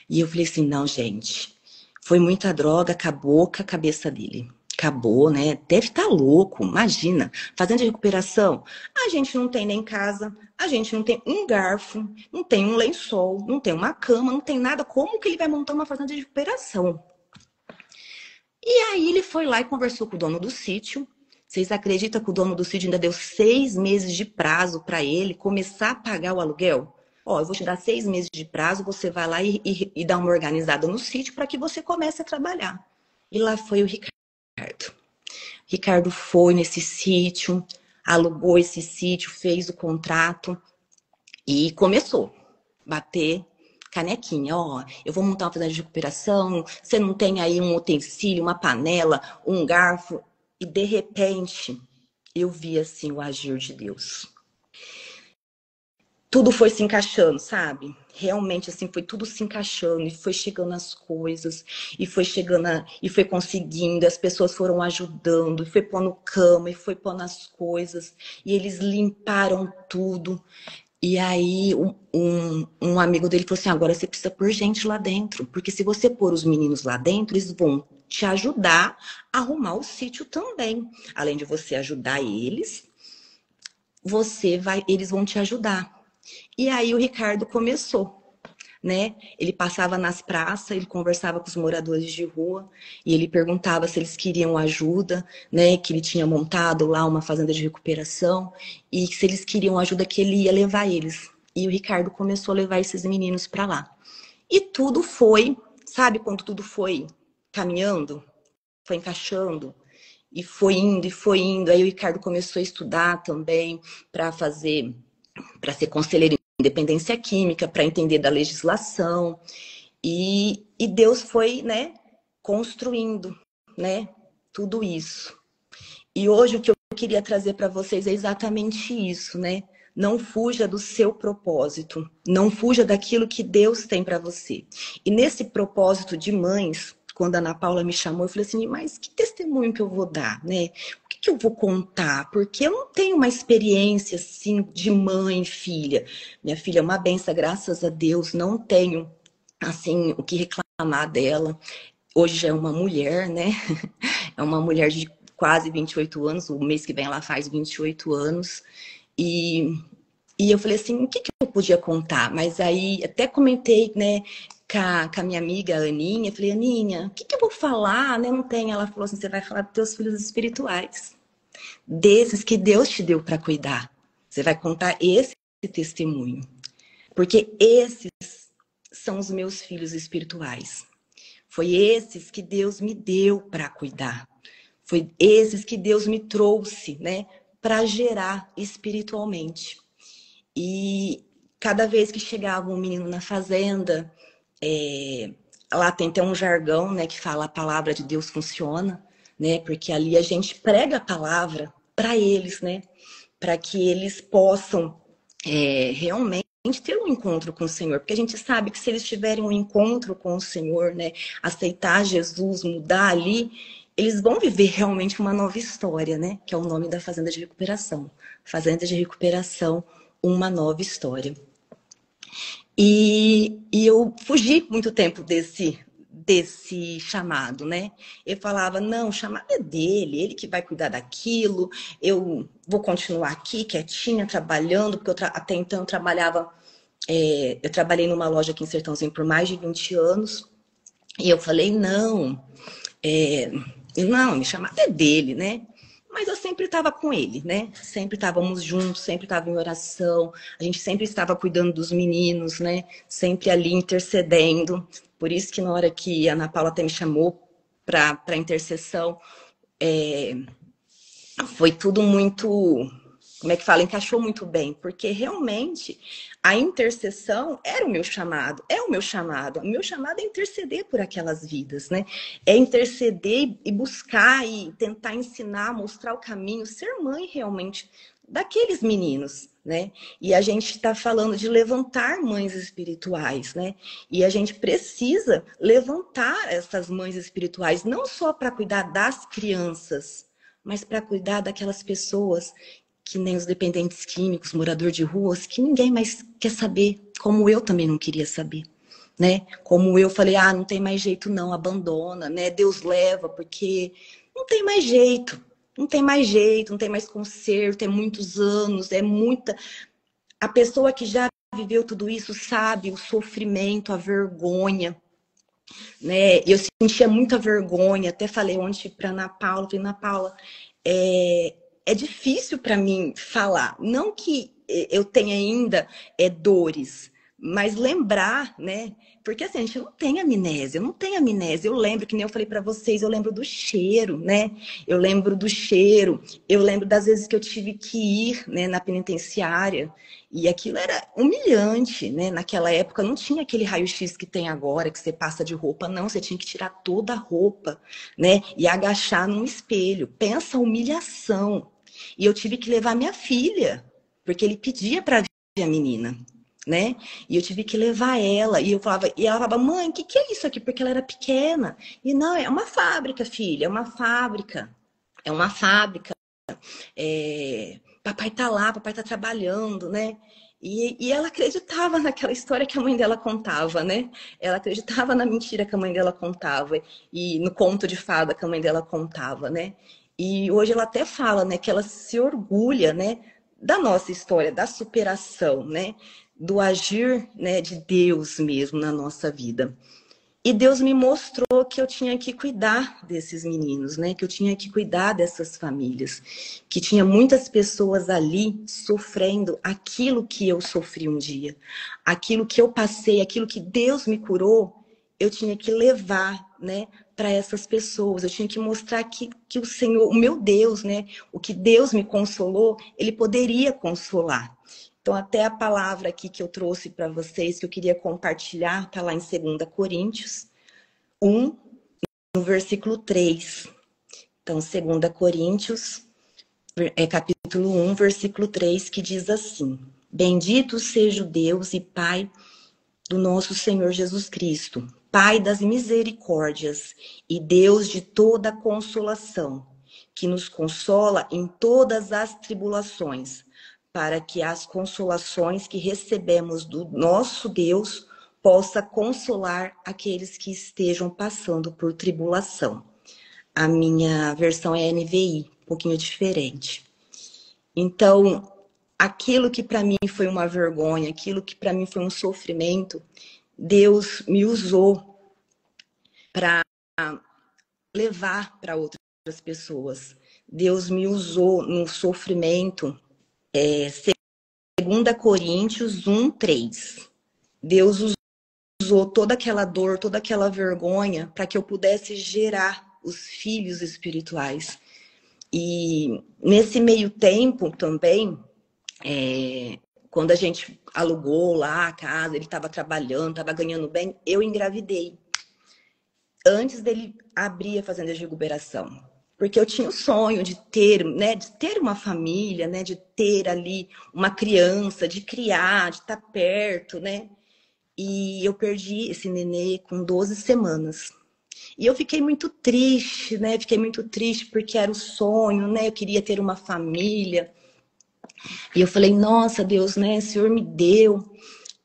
[SPEAKER 2] E eu falei assim, não, gente, foi muita droga, acabou com a cabeça dele. Acabou, né? Deve estar louco, imagina. Fazenda de recuperação, a gente não tem nem casa, a gente não tem um garfo, não tem um lençol, não tem uma cama, não tem nada. Como que ele vai montar uma fazenda de recuperação? E aí ele foi lá e conversou com o dono do sítio. Vocês acreditam que o dono do sítio ainda deu 6 meses de prazo para ele começar a pagar o aluguel? Ó, eu vou te dar 6 meses de prazo, você vai lá e dá uma organizada no sítio para que você comece a trabalhar. E lá foi o Ricardo. Ricardo foi nesse sítio, alugou esse sítio, fez o contrato e começou a bater canequinha. Ó, eu vou montar uma fazenda de recuperação, você não tem aí um utensílio, uma panela, um garfo. E de repente, eu vi assim o agir de Deus. Tudo foi se encaixando, sabe? Realmente assim foi tudo se encaixando e foi chegando as coisas e foi chegando e foi conseguindo, as pessoas foram ajudando, e foi pondo cama e foi pondo as coisas e eles limparam tudo. E aí um amigo dele falou assim, agora você precisa pôr gente lá dentro, porque se você pôr os meninos lá dentro, eles vão te ajudar a arrumar o sítio também. Além de você ajudar eles, eles vão te ajudar. E aí o Ricardo começou, né? Ele passava nas praças, ele conversava com os moradores de rua e ele perguntava se eles queriam ajuda, né? Que ele tinha montado lá uma fazenda de recuperação e se eles queriam ajuda que ele ia levar eles. E o Ricardo começou a levar esses meninos para lá. E tudo foi, sabe quando tudo foi caminhando, foi encaixando? E foi indo, e foi indo. Aí o Ricardo começou a estudar também para ser conselheiro em dependência química, para entender da legislação. E Deus foi, né, construindo, né, tudo isso. E hoje o que eu queria trazer para vocês é exatamente isso, né? Não fuja do seu propósito, não fuja daquilo que Deus tem para você. E nesse propósito de mães, quando a Ana Paula me chamou, eu falei assim, mas que testemunho que eu vou dar, né? O que eu vou contar? Porque eu não tenho uma experiência, assim, de mãe e filha. Minha filha é uma benção, graças a Deus, não tenho, assim, o que reclamar dela. Hoje já é uma mulher, né? É uma mulher de quase 28 anos, o mês que vem ela faz 28 anos. E eu falei assim, o que eu podia contar? Mas aí até comentei, né, com a minha amiga Aninha, falei, Aninha, o que eu vou falar? Né? Não tem. Ela falou assim, você vai falar dos teus filhos espirituais, desses que Deus te deu para cuidar. Você vai contar esse testemunho, porque esses são os meus filhos espirituais. Foi esses que Deus me deu para cuidar. Foi esses que Deus me trouxe, né, para gerar espiritualmente. E cada vez que chegava um menino na fazenda, lá tem até um jargão, né, que fala a palavra de Deus funciona, né, porque ali a gente prega a palavra para eles, né, para que eles possam realmente ter um encontro com o Senhor, porque a gente sabe que se eles tiverem um encontro com o Senhor, né, aceitar Jesus, mudar ali, eles vão viver realmente uma nova história, né, que é o nome da Fazenda de Recuperação. Fazenda de Recuperação, uma nova história. E eu fugi muito tempo desse chamado, né? Eu falava, não, o chamado é dele, ele que vai cuidar daquilo, eu vou continuar aqui quietinha, trabalhando, porque até então eu trabalhava Eu trabalhei numa loja aqui em Sertãozinho por mais de 20 anos. E eu falei, não, não, me chamada é dele, né? Mas eu sempre estava com ele, né? Sempre estávamos juntos, sempre estava em oração. A gente sempre estava cuidando dos meninos, né? Sempre ali intercedendo. Por isso que na hora que a Ana Paula até me chamou para intercessão, foi tudo muito, como é que fala? Encaixou muito bem, porque realmente a intercessão era o meu chamado, é o meu chamado. O meu chamado é interceder por aquelas vidas, né? É interceder e buscar e tentar ensinar, mostrar o caminho, ser mãe realmente daqueles meninos, né? E a gente está falando de levantar mães espirituais, né? E a gente precisa levantar essas mães espirituais, não só para cuidar das crianças, mas para cuidar daquelas pessoas que nem os dependentes químicos, morador de ruas, que ninguém mais quer saber, como eu também não queria saber, né? Como eu falei, não tem mais jeito não, abandona, né? Deus leva, porque não tem mais jeito, não tem mais jeito, não tem mais conserto, é muitos anos, é muita... A pessoa que já viveu tudo isso sabe o sofrimento, a vergonha, né? Eu sentia muita vergonha, até falei ontem para Ana Paula, falei, Ana Paula, é difícil para mim falar, não que eu tenha ainda dores, mas lembrar, né? Porque assim, a gente não tem amnésia, eu não tenho amnésia. Eu lembro, que nem eu falei para vocês, eu lembro do cheiro, né? Eu lembro do cheiro, eu lembro das vezes que eu tive que ir, né, na penitenciária. E aquilo era humilhante, né? Naquela época não tinha aquele raio-x que tem agora, que você passa de roupa, não, você tinha que tirar toda a roupa, né? E agachar num espelho. Pensa a humilhação. E eu tive que levar minha filha, porque ele pedia para ver a menina, né? E eu tive que levar ela, e ela falava, mãe, o que é isso aqui? Porque ela era pequena. E não, é uma fábrica, filha, é uma fábrica. É uma fábrica. Papai tá lá, papai tá trabalhando, né? E ela acreditava naquela história que a mãe dela contava, né? Ela acreditava na mentira que a mãe dela contava e no conto de fada que a mãe dela contava, né? E hoje ela até fala, né, que ela se orgulha, né, da nossa história, da superação, né, do agir, né, de Deus mesmo na nossa vida. E Deus me mostrou que eu tinha que cuidar desses meninos, né? Que eu tinha que cuidar dessas famílias. Que tinha muitas pessoas ali sofrendo aquilo que eu sofri um dia. Aquilo que eu passei, aquilo que Deus me curou, eu tinha que levar, né? Para essas pessoas. Eu tinha que mostrar que o Senhor, o meu Deus, né? O que Deus me consolou, Ele poderia consolar. Então, até a palavra aqui que eu trouxe para vocês, que eu queria compartilhar, está lá em 2 Coríntios 1, no versículo 3. Então, 2 Coríntios, capítulo 1, versículo 3, que diz assim: Bendito seja o Deus e Pai do nosso Senhor Jesus Cristo, Pai das misericórdias e Deus de toda consolação, que nos consola em todas as tribulações, para que as consolações que recebemos do nosso Deus possa consolar aqueles que estejam passando por tribulação. A minha versão é NVI, um pouquinho diferente. Então, aquilo que para mim foi uma vergonha, aquilo que para mim foi um sofrimento, Deus me usou para levar para outras pessoas. Deus me usou no sofrimento. 2 Coríntios 1, 3. Deus usou toda aquela dor, toda aquela vergonha para que eu pudesse gerar os filhos espirituais. E nesse meio tempo também, quando a gente alugou lá a casa, ele estava trabalhando, estava ganhando bem, eu engravidei. Antes dele abrir a fazenda de recuperação. Porque eu tinha o sonho de ter, né, de ter uma família, né, de ter ali uma criança, de criar, de estar perto, né? E eu perdi esse nenê com 12 semanas. E eu fiquei muito triste, né? Fiquei muito triste porque era o sonho, né? Eu queria ter uma família. E eu falei, nossa, Deus, né? O Senhor me deu.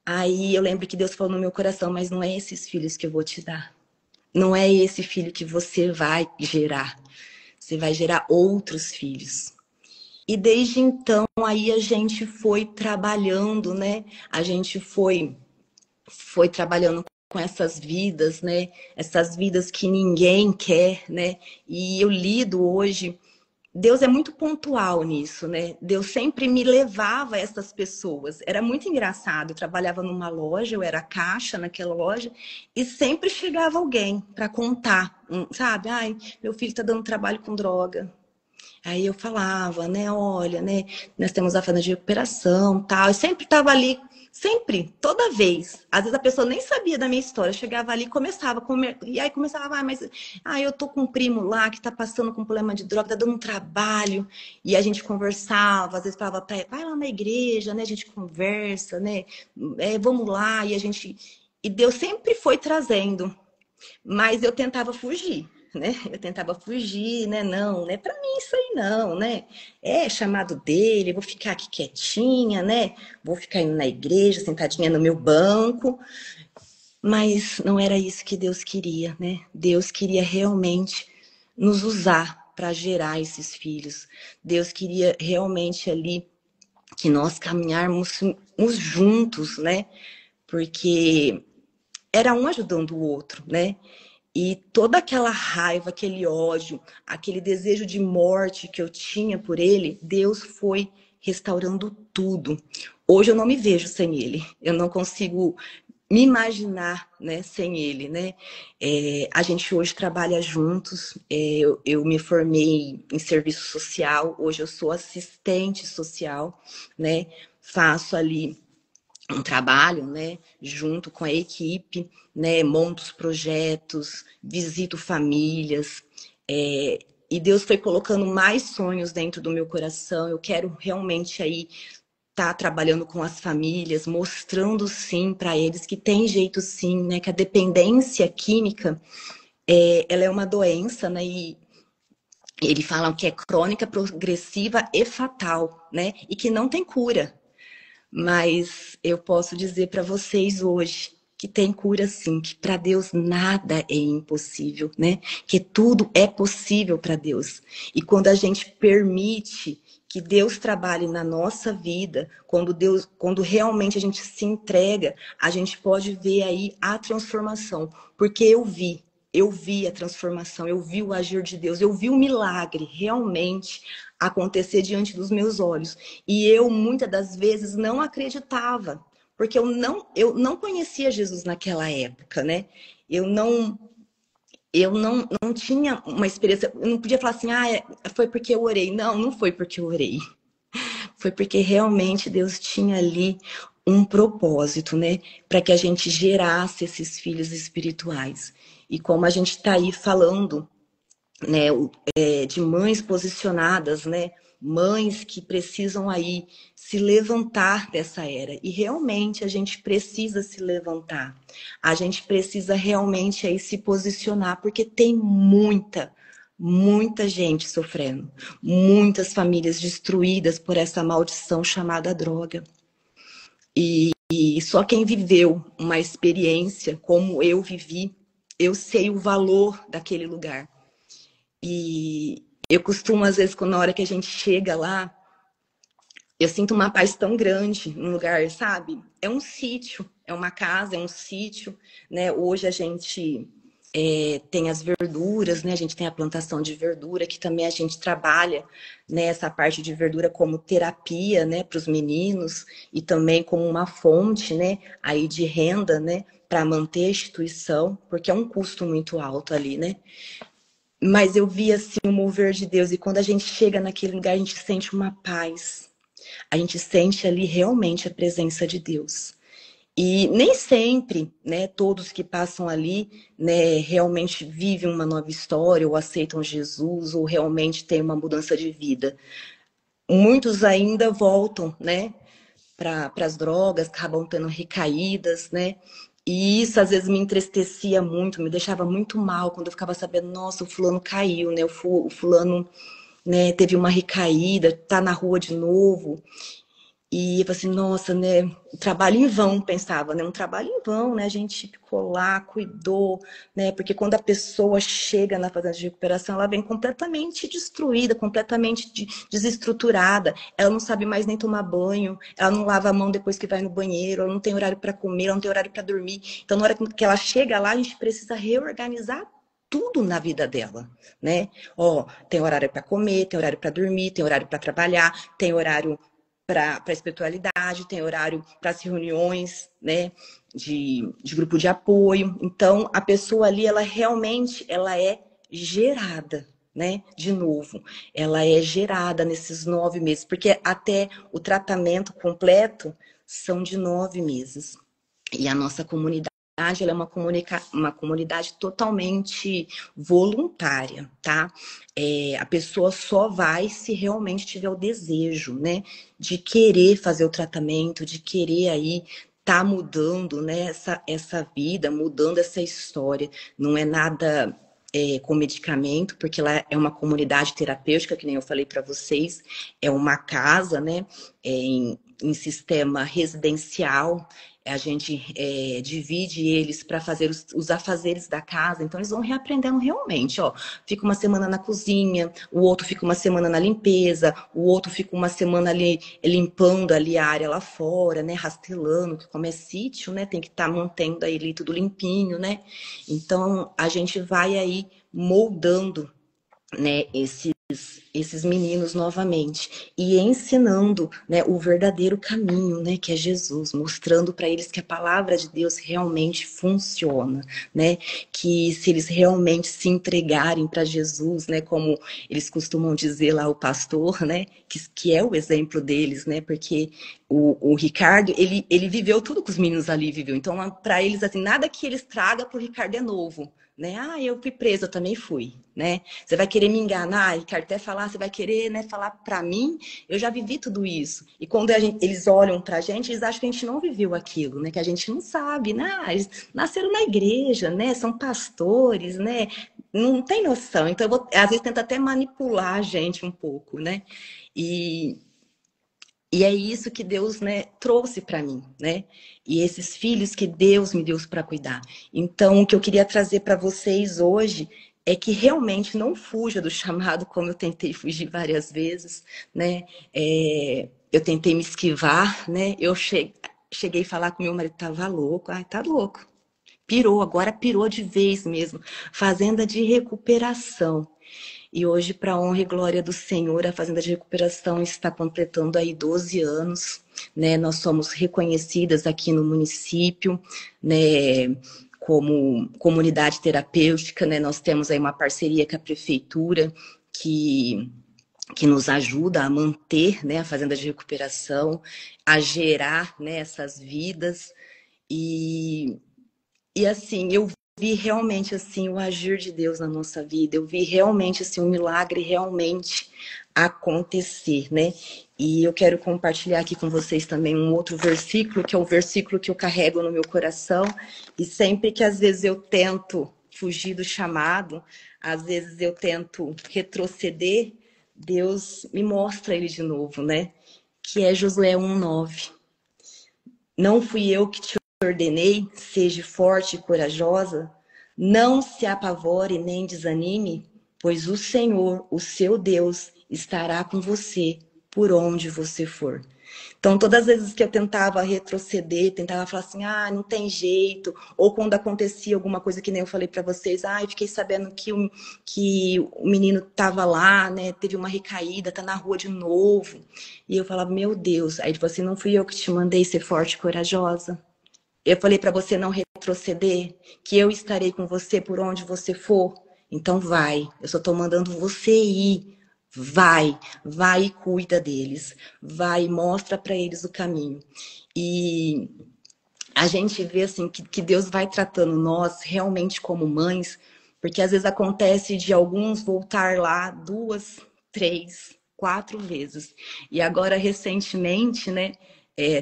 [SPEAKER 2] Aí eu lembro que Deus falou no meu coração, mas não é esses filhos que eu vou te dar. Não é esse filho que você vai gerar. Você vai gerar outros filhos. E desde então, aí a gente foi trabalhando, né? A gente foi trabalhando com essas vidas, né? Essas vidas que ninguém quer, né? E eu lido hoje. Deus é muito pontual nisso, né? Deus sempre me levava a essas pessoas. Era muito engraçado. Eu trabalhava numa loja, eu era caixa naquela loja, e sempre chegava alguém para contar, sabe? Ai, meu filho tá dando trabalho com droga. Aí eu falava, né? Olha, né? Nós temos a fase de recuperação, tal. Eu sempre estava ali, sempre, toda vez. Às vezes a pessoa nem sabia da minha história. Eu chegava ali e começava a comer. E aí começava, eu tô com um primo lá que tá passando com problema de droga, tá dando um trabalho. E a gente conversava, às vezes falava pra ele, vai lá na igreja, né? A gente conversa, né? Vamos lá. E Deus sempre foi trazendo. Mas eu tentava fugir, né? Eu tentava fugir, né? Não, não é para mim isso aí não, né? É chamado dele, vou ficar aqui quietinha, né? Vou ficar indo na igreja, sentadinha no meu banco. Mas não era isso que Deus queria, né? Deus queria realmente nos usar para gerar esses filhos. Deus queria realmente ali que nós caminharmos juntos, né? Porque era um ajudando o outro, né? E toda aquela raiva, aquele ódio, aquele desejo de morte que eu tinha por ele, Deus foi restaurando tudo. Hoje eu não me vejo sem ele. Eu não consigo me imaginar, né, sem ele, né? A gente hoje trabalha juntos. Eu me formei em serviço social. Hoje eu sou assistente social, né? Faço ali um trabalho, né, junto com a equipe, né, monto os projetos, visito famílias, e Deus foi colocando mais sonhos dentro do meu coração. Eu quero realmente aí estar trabalhando com as famílias, mostrando sim para eles que tem jeito sim, né, que a dependência química ela é uma doença, né, e eles falam que é crônica, progressiva e fatal, né, e que não tem cura. Mas eu posso dizer para vocês hoje que tem cura sim, que para Deus nada é impossível, né? Que tudo é possível para Deus. E quando a gente permite que Deus trabalhe na nossa vida, quando realmente a gente se entrega, a gente pode ver aí a transformação, porque eu vi a transformação, eu vi o agir de Deus, eu vi o milagre realmente acontecer diante dos meus olhos. E eu, muitas das vezes, não acreditava, porque eu não conhecia Jesus naquela época, né? Eu não tinha uma experiência, eu não podia falar assim, foi porque eu orei. Não, não foi porque eu orei. Foi porque realmente Deus tinha ali um propósito, né? Para que a gente gerasse esses filhos espirituais. E como a gente está aí falando, né, de mães posicionadas, né, mães que precisam aí se levantar dessa era. E realmente a gente precisa se levantar. A gente precisa realmente aí se posicionar, porque tem muita gente sofrendo, muitas famílias destruídas por essa maldição chamada droga. E só quem viveu uma experiência como eu vivi, eu sei o valor daquele lugar. E eu costumo, às vezes, na hora que a gente chega lá, eu sinto uma paz tão grande no lugar, sabe? É um sítio, é uma casa, é um sítio, né? Hoje a gente tem as verduras, né? A gente tem a plantação de verdura, que também a gente trabalha nessa parte de verdura como terapia, né? Para os meninos e também como uma fonte, né? Aí de renda, né? Para manter a instituição, porque é um custo muito alto ali, né? Mas eu vi assim o mover de Deus, e quando a gente chega naquele lugar, a gente sente uma paz. A gente sente ali realmente a presença de Deus. E nem sempre, né, todos que passam ali, né, realmente vivem uma nova história, ou aceitam Jesus, ou realmente têm uma mudança de vida. Muitos ainda voltam, né, para as drogas, acabam tendo recaídas, né? E isso às vezes me entristecia muito, me deixava muito mal quando eu ficava sabendo, nossa, o fulano caiu, né? O fulano, né, teve uma recaída, tá na rua de novo. E eu falei assim, nossa, né? Um trabalho em vão, pensava, né? Um trabalho em vão, né? A gente ficou lá, cuidou, né? Porque quando a pessoa chega na fazenda de recuperação, ela vem completamente destruída, completamente desestruturada. Ela não sabe mais nem tomar banho, ela não lava a mão depois que vai no banheiro, ela não tem horário para comer, ela não tem horário para dormir. Então, na hora que ela chega lá, a gente precisa reorganizar tudo na vida dela, né? Ó, tem horário para comer, tem horário para dormir, tem horário para trabalhar, tem horário para a espiritualidade, tem horário para as reuniões, né, de grupo de apoio. Então, a pessoa ali, ela realmente, ela é gerada, né, de novo. Ela é gerada nesses 9 meses, porque até o tratamento completo são de 9 meses. E a nossa comunidade, ela é uma comunidade totalmente voluntária, tá? A pessoa só vai se realmente tiver o desejo, né? De querer fazer o tratamento, de querer aí tá mudando, né? Essa vida, mudando essa história. Não é nada com medicamento, porque lá é uma comunidade terapêutica, que nem eu falei para vocês, é uma casa, né? Em sistema residencial, a gente divide eles para fazer os afazeres da casa, então eles vão reaprendendo realmente, ó. Fica uma semana na cozinha, o outro fica uma semana na limpeza, o outro fica uma semana ali limpando ali a área lá fora, né, rastelando, que como é sítio, né, tem que estar mantendo aí ali tudo limpinho, né. Então a gente vai aí moldando, né, esses meninos novamente e ensinando, né, o verdadeiro caminho, né, que é Jesus, mostrando para eles que a palavra de Deus realmente funciona, né, que se eles realmente se entregarem para Jesus, né, como eles costumam dizer lá o pastor, né, que é o exemplo deles, né, porque o Ricardo, ele viveu tudo que os meninos ali viveu, então para eles assim, nada que eles tragam para o Ricardo é novo, né? Ah, eu fui presa, eu também fui, né? Você vai querer me enganar, Ricardo, até falar, você vai querer, né, falar para mim, eu já vivi tudo isso. E quando eles olham pra gente, eles acham que a gente não viveu aquilo, né? Que a gente não sabe, né? Ah, eles nasceram na igreja, né? São pastores, né? Não tem noção. Então, às vezes, tenta até manipular a gente um pouco, né? E, e é isso que Deus, né, trouxe para mim, né? E esses filhos que Deus me deu para cuidar. Então, o que eu queria trazer para vocês hoje é que realmente não fuja do chamado, como eu tentei fugir várias vezes, né? Eu tentei me esquivar, né? Eu cheguei a falar com meu marido, tava louco. Ai, tá louco. Pirou, agora pirou de vez mesmo. Fazenda de recuperação. E hoje, para honra e glória do Senhor, a Fazenda de Recuperação está completando aí 12 anos, né? Nós somos reconhecidas aqui no município, né? Como comunidade terapêutica, né? Nós temos aí uma parceria com a prefeitura que nos ajuda a manter, né, a Fazenda de Recuperação, a gerar, né, essas vidas. E assim, eu vi realmente assim o agir de Deus na nossa vida. Eu vi realmente assim um milagre realmente acontecer, né? E eu quero compartilhar aqui com vocês também um outro versículo, que é um versículo que eu carrego no meu coração, e sempre que às vezes eu tento fugir do chamado, às vezes eu tento retroceder, Deus me mostra ele de novo, né? Que é Josué 1:9. Não fui eu que te ordenei, seja forte e corajosa, não se apavore nem desanime, pois o Senhor, o seu Deus, estará com você por onde você for. Então, todas as vezes que eu tentava retroceder, tentava falar assim, ah, não tem jeito, ou quando acontecia alguma coisa que nem eu falei para vocês, ah, eu fiquei sabendo que o menino estava lá, né, teve uma recaída, tá na rua de novo. E eu falava, meu Deus, aí ele falou assim, não fui eu que te mandei ser forte e corajosa? Eu falei para você não retroceder, que eu estarei com você por onde você for. Então vai, eu só estou mandando você ir. Vai e cuida deles. Vai e mostra para eles o caminho. E a gente vê assim que Deus vai tratando nós realmente como mães, porque às vezes acontece de alguns voltar lá 2, 3, 4 vezes. E agora, recentemente, né,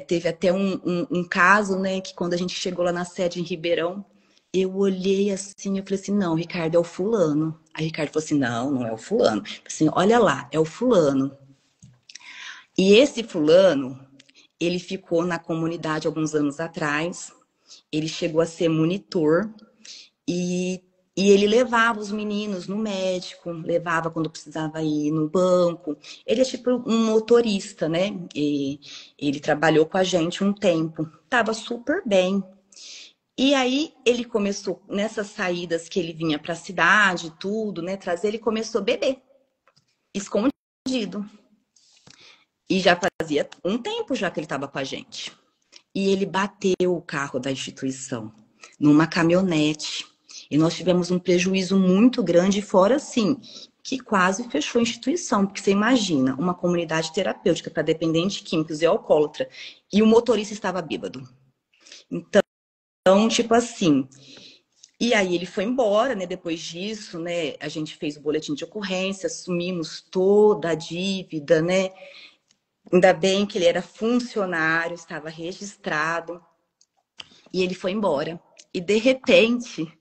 [SPEAKER 2] teve até um caso, né, que quando a gente chegou lá na sede em Ribeirão, eu olhei assim, eu falei assim, não, Ricardo, é o fulano. Aí o Ricardo falou assim, não, não é o fulano. Eu falei assim, olha lá, é o fulano. E esse fulano, Ele ficou na comunidade alguns anos atrás. Ele chegou a ser monitor e ele levava os meninos no médico, levava quando precisava ir no banco. Ele é tipo um motorista, né? E ele trabalhou com a gente um tempo. Tava super bem. E aí ele começou, nessas saídas que ele vinha para a cidade, tudo, né? Trazer, ele começou a beber, escondido. E já fazia um tempo já que ele estava com a gente. E ele bateu o carro da instituição numa caminhonete. E nós tivemos um prejuízo muito grande, fora assim, que quase fechou a instituição. Porque você imagina, uma comunidade terapêutica para dependentes químicos e alcoólatra, e o motorista estava bêbado. Então, tipo assim. E aí ele foi embora, né? Depois disso, né? A gente fez o boletim de ocorrência, assumimos toda a dívida, né? Ainda bem que ele era funcionário, estava registrado. E ele foi embora. E de repente,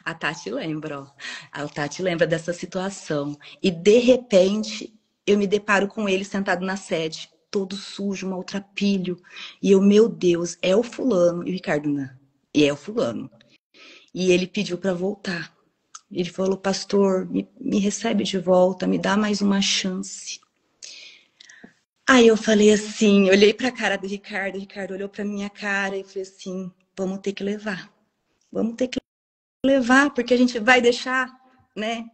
[SPEAKER 2] a Tati lembra, ó. A Tati lembra dessa situação. E de repente, eu me deparo com ele sentado na sede, todo sujo, maltrapilho. E eu, meu Deus, é o fulano. E o Ricardo, não. E é o fulano. E ele pediu para voltar. Ele falou, pastor, me recebe de volta, me dá mais uma chance. Aí eu falei assim, olhei para a cara do Ricardo, o Ricardo olhou para minha cara e falei assim, vamos ter que levar. Vamos ter que levar, porque a gente vai deixar, né?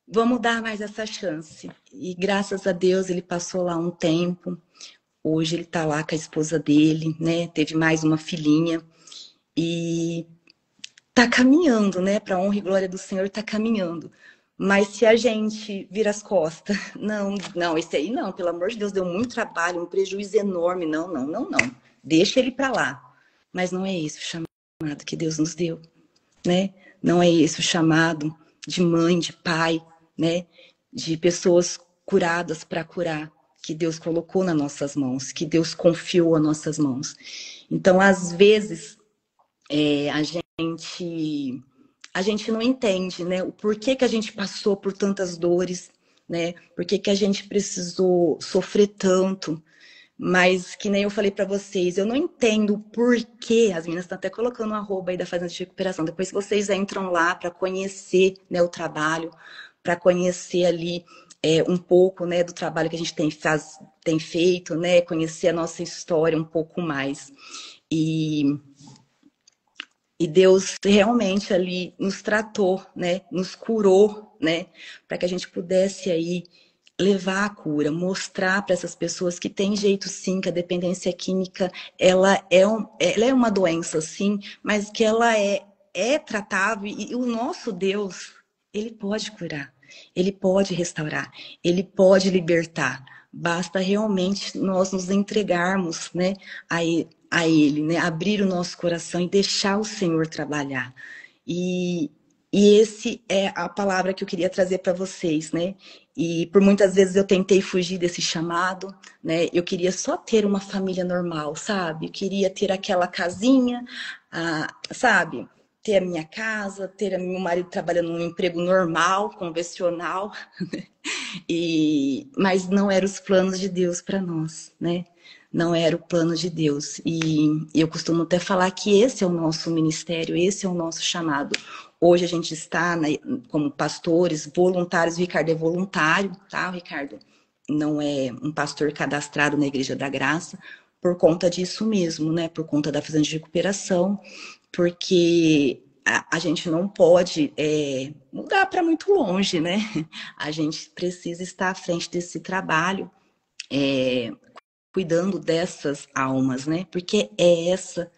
[SPEAKER 2] Vamos dar mais essa chance. E graças a Deus ele passou lá um tempo. Hoje ele tá lá com a esposa dele, né? Teve mais uma filhinha. E tá caminhando, né? Para honra e glória do Senhor, tá caminhando. Mas se a gente vira as costas, não, esse aí não, pelo amor de Deus, deu muito trabalho, um prejuízo enorme, não. Deixa ele para lá. Mas não é esse o chamado que Deus nos deu, né? Não é esse o chamado de mãe, de pai, né? De pessoas curadas para curar, que Deus colocou nas nossas mãos, que Deus confiou às nossas mãos. Então, às vezes, a gente não entende, né? O porquê que a gente passou por tantas dores, né? Por que a gente precisou sofrer tanto. Mas, que nem eu falei para vocês, eu não entendo o porquê. As meninas estão até colocando um arroba aí da Fazenda de Recuperação. Depois vocês entram lá para conhecer, né, o trabalho, para conhecer ali um pouco, né, do trabalho que a gente tem feito, né? Conhecer a nossa história um pouco mais. E Deus realmente ali nos tratou, né? Nos curou, né? Para que a gente pudesse aí levar a cura, mostrar para essas pessoas que tem jeito sim, que a dependência química ela é uma doença sim, mas que ela é tratável e o nosso Deus, ele pode curar, ele pode restaurar, ele pode libertar. Basta realmente nós nos entregarmos, né, a ele, né, abrir o nosso coração e deixar o Senhor trabalhar. E esse é a palavra que eu queria trazer para vocês, né? E por muitas vezes eu tentei fugir desse chamado, né? Eu queria só ter uma família normal, sabe? Eu queria ter aquela casinha, sabe? Ter a minha casa, ter meu marido trabalhando num emprego normal, convencional, mas não eram os planos de Deus para nós, né? Não era o plano de Deus. E eu costumo até falar que esse é o nosso ministério, esse é o nosso chamado. Hoje a gente está, né, como pastores, voluntários. O Ricardo é voluntário, tá? O Ricardo não é um pastor cadastrado na Igreja da Graça, por conta disso mesmo, né? Por conta da Fazenda de Recuperação, porque a gente não pode mudar para muito longe, né? A gente precisa estar à frente desse trabalho, cuidando dessas almas, né? Porque é essa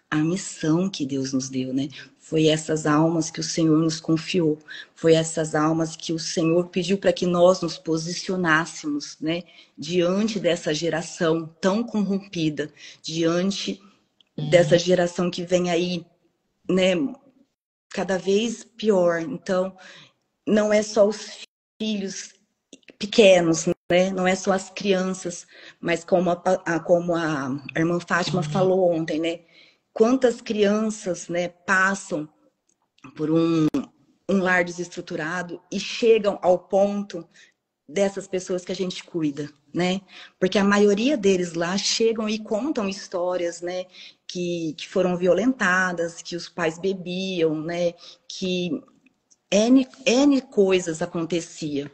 [SPEAKER 2] a missão que Deus nos deu, né? Foi essas almas que o Senhor nos confiou, foi essas almas que o Senhor pediu para que nós nos posicionássemos, né? Diante dessa geração tão corrompida, diante dessa geração que vem aí, né? Cada vez pior. Então, não é só os filhos pequenos, né? Não é só as crianças, mas como a irmã Fátima falou ontem, né? Quantas crianças, né, passam por um lar desestruturado e chegam ao ponto dessas pessoas que a gente cuida, né? Porque a maioria deles lá chegam e contam histórias, né? Que foram violentadas, que os pais bebiam, né? Que N coisas acontecia.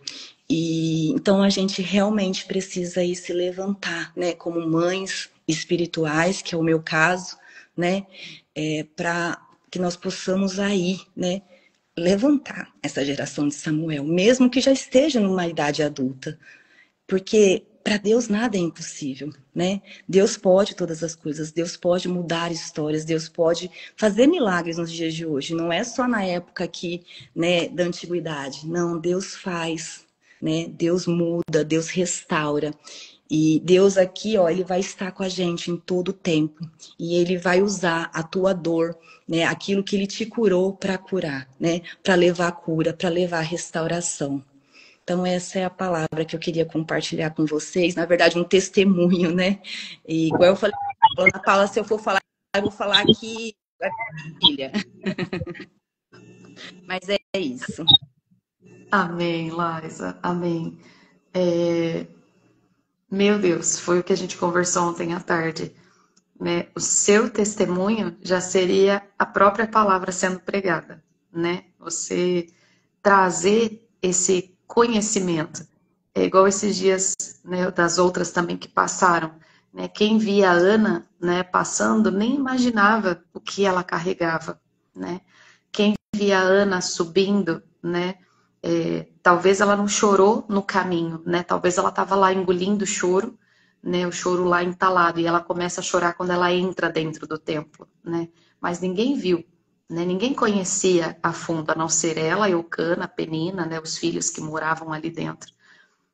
[SPEAKER 2] E então a gente realmente precisa ir se levantar, né? Como mães espirituais, que é o meu caso, né? Para que nós possamos aí, né? Levantar essa geração de Samuel, mesmo que já esteja numa idade adulta, porque para Deus nada é impossível, né? Deus pode todas as coisas, Deus pode mudar histórias, Deus pode fazer milagres nos dias de hoje. Não é só na época aqui, né, da antiguidade. Não, Deus faz, né? Deus muda, Deus restaura. E Deus aqui, ó, ele vai estar com a gente em todo o tempo. E ele vai usar a tua dor, né, aquilo que ele te curou para curar, né? Para levar a cura, para levar a restauração. Então, essa é a palavra que eu queria compartilhar com vocês. Na verdade, um testemunho, né? E igual eu falei, Ana Paula, se eu for falar, eu vou falar aqui, filha. Mas é isso.
[SPEAKER 1] Amém, Laisa, amém. Meu Deus, foi o que a gente conversou ontem à tarde, né? O seu testemunho já seria a própria palavra sendo pregada, né? Você trazer esse conhecimento. É igual esses dias, né, das outras também que passaram, né? Quem via a Ana, né, passando nem imaginava o que ela carregava, né? Quem via a Ana subindo, né? Talvez ela não chorou no caminho, né? Talvez ela estava lá engolindo o choro, né? O choro lá entalado e ela começa a chorar quando ela entra dentro do templo, né? Mas ninguém viu, né? Ninguém conhecia a fundo, a não ser ela, Eucana, Penina, né? Os filhos que moravam ali dentro,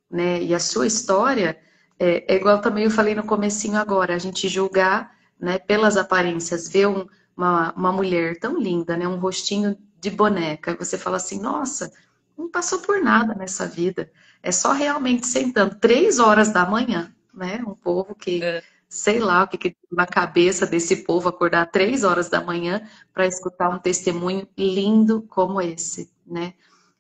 [SPEAKER 1] né? E a sua história é igual também eu falei no comecinho agora, a gente julgar, né? Pelas aparências, ver uma mulher tão linda, né? Um rostinho de boneca, você fala assim, nossa, não passou por nada nessa vida. É só realmente sentando 3 horas da manhã, né? Um povo que, sei lá o que na cabeça desse povo acordar 3 horas da manhã para escutar um testemunho lindo como esse, né?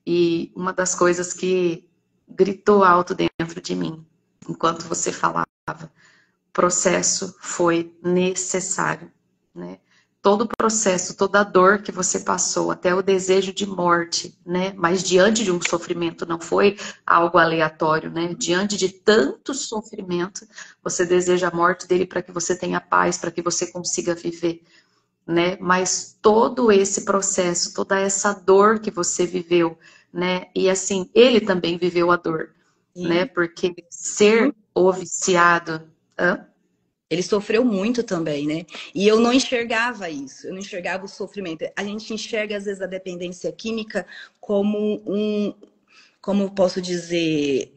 [SPEAKER 1] E uma das coisas que gritou alto dentro de mim, enquanto você falava, o processo foi necessário, né? Todo o processo, toda a dor que você passou, até o desejo de morte, né? Mas diante de um sofrimento, não foi algo aleatório, né? Diante de tanto sofrimento, você deseja a morte dele para que você tenha paz, para que você consiga viver, né? Mas todo esse processo, toda essa dor que você viveu, né? E assim, ele também viveu a dor, né? Porque ser o viciado... Hã?
[SPEAKER 2] Ele sofreu muito também, né? E eu não enxergava isso, eu não enxergava o sofrimento. A gente enxerga, às vezes, a dependência química como como eu posso dizer,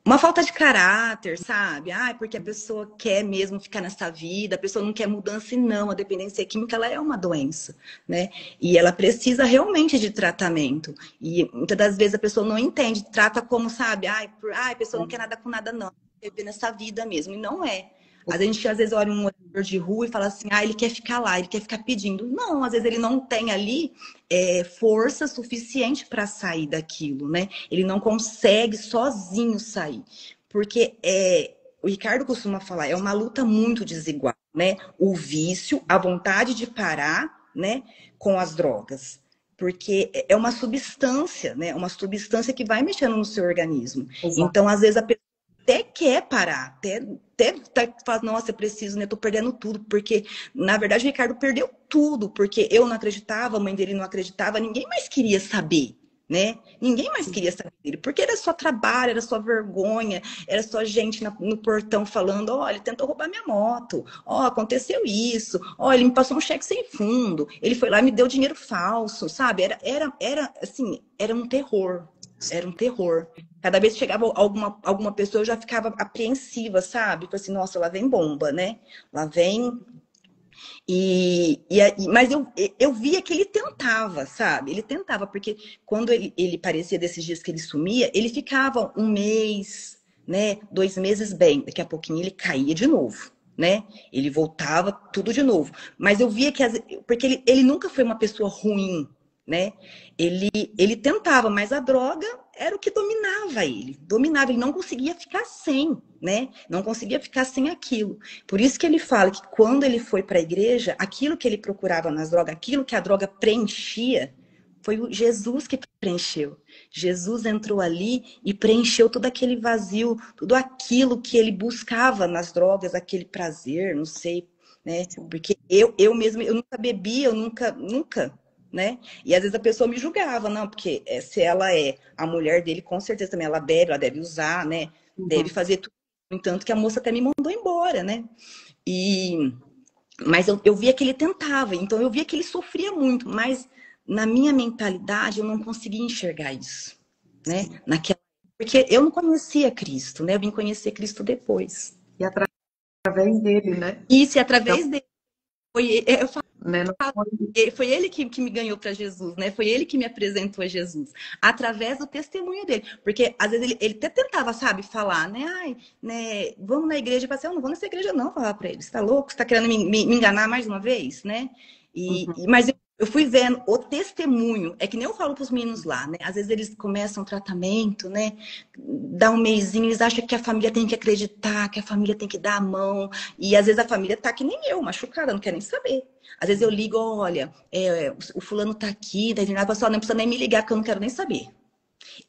[SPEAKER 2] uma falta de caráter, sabe? Ah, porque a pessoa quer mesmo ficar nessa vida, a pessoa não quer mudança, e não. A dependência química, ela é uma doença, né? E ela precisa realmente de tratamento. E muitas das vezes a pessoa não entende, trata como, sabe? A pessoa não quer nada com nada, não. Viver nessa vida mesmo. E não é. A gente, às vezes, olha um morador de rua e fala assim, ele quer ficar lá, ele quer ficar pedindo. Não, às vezes ele não tem ali força suficiente para sair daquilo, né? Ele não consegue sozinho sair. Porque o Ricardo costuma falar, é uma luta muito desigual, né? O vício, a vontade de parar, né? Com as drogas. Porque é uma substância, né? Uma substância que vai mexendo no seu organismo.
[SPEAKER 1] Exato.
[SPEAKER 2] Então, às vezes, a pessoa até quer parar, até fala, nossa, eu preciso, né? Tô perdendo tudo, porque, na verdade, o Ricardo perdeu tudo, porque eu não acreditava, a mãe dele não acreditava, ninguém mais queria saber, né? Ninguém mais queria saber dele, porque era só trabalho, era só vergonha, era só gente no portão falando, ó, ele tentou roubar minha moto, ó, aconteceu isso, ó, ele me passou um cheque sem fundo, ele foi lá e me deu dinheiro falso, sabe? Era assim, era um terror. Era um terror. Cada vez que chegava alguma pessoa, eu já ficava apreensiva, sabe? Falei assim, nossa, lá vem bomba, né? Lá vem. Mas eu via que ele tentava, sabe? Ele tentava, porque quando ele parecia desses dias que ele sumia, ele ficava um mês, né? 2 meses bem. Daqui a pouquinho ele caía de novo, né? Ele voltava tudo de novo. Mas eu via que... Porque ele nunca foi uma pessoa ruim, né? Ele tentava, mas a droga era o que dominava ele. Dominava, ele não conseguia ficar sem, né? Não conseguia ficar sem aquilo. Por isso que ele fala que quando ele foi para a igreja, aquilo que ele procurava nas drogas, aquilo que a droga preenchia, foi o Jesus que preencheu. Jesus entrou ali e preencheu todo aquele vazio, tudo aquilo que ele buscava nas drogas, aquele prazer, não sei, né? Porque eu mesmo, eu nunca bebi, eu nunca, né? E às vezes a pessoa me julgava, não, porque se ela é a mulher dele, com certeza também ela bebe, ela deve usar, né? Deve fazer tudo. No entanto, que a moça até me mandou embora, né? Mas eu via que ele tentava, então eu via que ele sofria muito, mas na minha mentalidade eu não conseguia enxergar isso, né? Porque eu não conhecia Cristo, né? Eu vim conhecer Cristo depois.
[SPEAKER 1] E através dele, né?
[SPEAKER 2] Isso, e através dele. Eu falo,
[SPEAKER 1] Né?
[SPEAKER 2] foi ele que me ganhou para Jesus, né? Foi ele que me apresentou a Jesus, através do testemunho dele. Porque às vezes ele até tentava, sabe, falar, né? Ai, né? Vamos na igreja. Eu falei, eu não vou nessa igreja, não, falar para ele. Você tá louco? Você tá querendo me enganar mais uma vez, né? Mas eu fui vendo o testemunho. É que nem eu falo para os meninos lá, né? Às vezes eles começam um tratamento, né? Dá um mesinho, eles acham que a família tem que acreditar, que a família tem que dar a mão. E às vezes a família tá que nem eu, machucada, não quer nem saber. Às vezes eu ligo, olha, o fulano tá aqui, tá entendendo? A pessoa não precisa nem me ligar, porque eu não quero nem saber.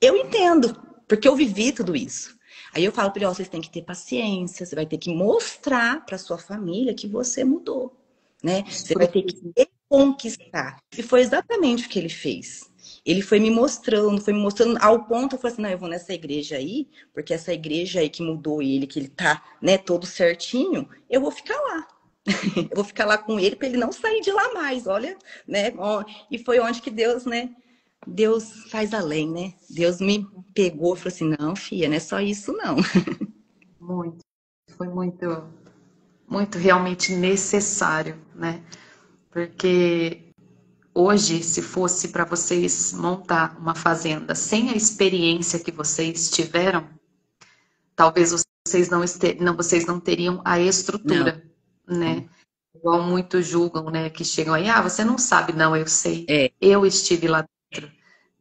[SPEAKER 2] Eu entendo, porque eu vivi tudo isso. Aí eu falo para ele, ó, vocês têm que ter paciência, você vai ter que mostrar para sua família que você mudou, né? Você vai ter que reconquistar. E foi exatamente o que ele fez. Ele foi me mostrando ao ponto, eu falei assim, não, eu vou nessa igreja aí, porque essa igreja aí que mudou ele, que ele tá, né, todo certinho, eu vou ficar lá. Eu vou ficar lá com ele para ele não sair de lá mais, olha, né? E foi onde que Deus, né? Deus faz além, né? Deus me pegou e falou assim, não, filha, não é só isso, não.
[SPEAKER 1] Muito. Foi muito realmente necessário, né? Porque hoje, se fosse para vocês montar uma fazenda sem a experiência que vocês tiveram, talvez vocês não teriam a
[SPEAKER 2] Não.
[SPEAKER 1] estrutura, né? Igual muitos julgam, né? Que chegam aí, você não sabe, não, eu sei.
[SPEAKER 2] É,
[SPEAKER 1] Eu estive lá dentro,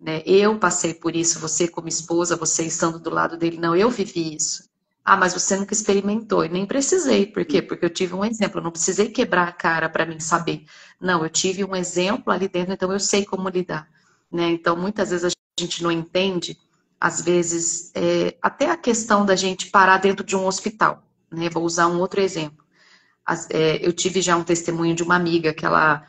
[SPEAKER 1] né? Eu passei por isso, você como esposa, você estando do lado dele, não, eu vivi isso. Mas você nunca experimentou, e nem precisei. Por quê? Porque eu tive um exemplo, eu não precisei quebrar a cara para mim saber. Não, eu tive um exemplo ali dentro, então eu sei como lidar, né? Então, muitas vezes a gente não entende, às vezes, até a questão da gente parar dentro de um hospital, né? Vou usar um outro exemplo. Eu tive já um testemunho de uma amiga que ela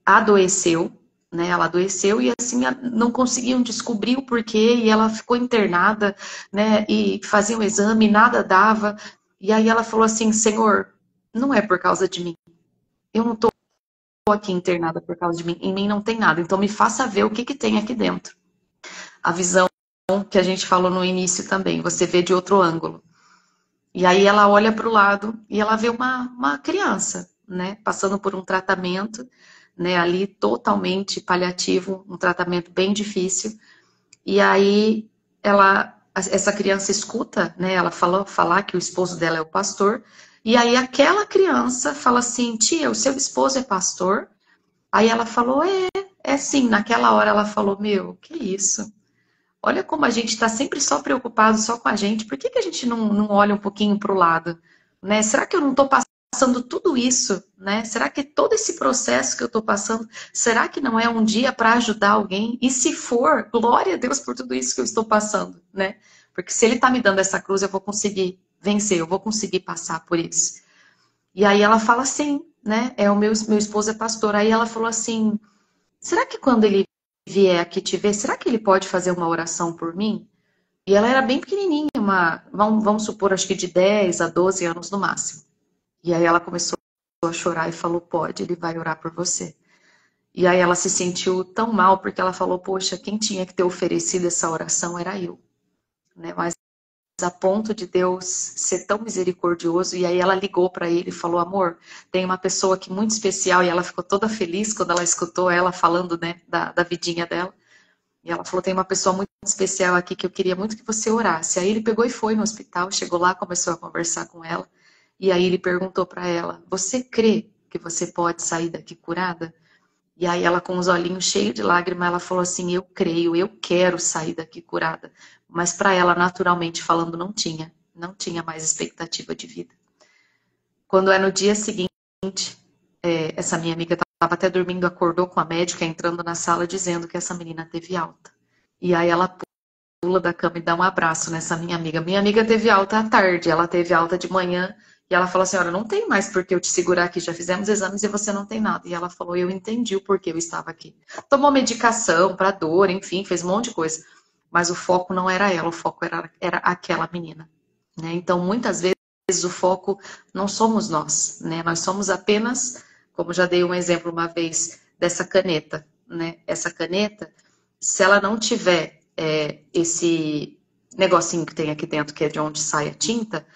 [SPEAKER 1] adoeceu, né? Ela adoeceu e assim não conseguiam descobrir o porquê e ela ficou internada, né? E fazia um exame, nada dava. E aí ela falou assim, Senhor, não é por causa de mim. Eu não estou aqui internada por causa de mim. Em mim não tem nada. Então me faça ver o que que tem aqui dentro. A visão que a gente falou no início também. Você vê de outro ângulo. E aí ela olha para o lado e ela vê uma criança, né, passando por um tratamento, né, ali totalmente paliativo, um tratamento bem difícil. E aí essa criança escuta, né, ela falar que o esposo dela é o pastor. E aí aquela criança fala assim, tia, o seu esposo é pastor? Aí ela falou, é sim. Naquela hora ela falou, meu, que isso? Olha como a gente está sempre só preocupado só com a gente. Por que que a gente não olha um pouquinho para o lado? Né? Será que eu não estou passando tudo isso? Né? Será que todo esse processo que eu estou passando, será que não é um dia para ajudar alguém? E se for, glória a Deus por tudo isso que eu estou passando. Né? Porque se Ele está me dando essa cruz, eu vou conseguir vencer, eu vou conseguir passar por isso. E aí ela fala assim, né? O meu esposo é pastor. Aí ela falou assim, será que quando ele vier aqui te ver, será que ele pode fazer uma oração por mim? E ela era bem pequenininha, vamos supor, acho que de 10 a 12 anos no máximo. E aí ela começou a chorar e falou, pode, ele vai orar por você. E aí ela se sentiu tão mal, porque ela falou, poxa, quem tinha que ter oferecido essa oração era eu. Né? Mas a ponto de Deus ser tão misericordioso, e aí ela ligou para ele e falou, amor, tem uma pessoa aqui muito especial, e ela ficou toda feliz quando ela escutou ela falando, né, da vidinha dela, e ela falou, tem uma pessoa muito especial aqui que eu queria muito que você orasse. Aí ele pegou e foi no hospital, chegou lá, começou a conversar com ela, e aí ele perguntou para ela, você crê que você pode sair daqui curada? E aí ela com os olhinhos cheios de lágrimas, ela falou assim, eu creio, eu quero sair daqui curada. Mas para ela, naturalmente falando, não tinha mais expectativa de vida. Quando é no dia seguinte, essa minha amiga estava até dormindo, acordou com a médica entrando na sala dizendo que essa menina teve alta. E aí ela pula da cama e dá um abraço nessa minha amiga. Minha amiga teve alta à tarde, ela teve alta de manhã. E ela falou assim, olha, não tem mais por que eu te segurar aqui, já fizemos exames e você não tem nada. E ela falou, eu entendi o porquê eu estava aqui. Tomou medicação para dor, enfim, fez um monte de coisa. Mas o foco não era ela, o foco era aquela menina. Né? Então, muitas vezes o foco não somos nós, né? Nós somos apenas, como já dei um exemplo uma vez, dessa caneta. Né? Essa caneta, se ela não tiver esse negocinho que tem aqui dentro, que é de onde sai a tinta,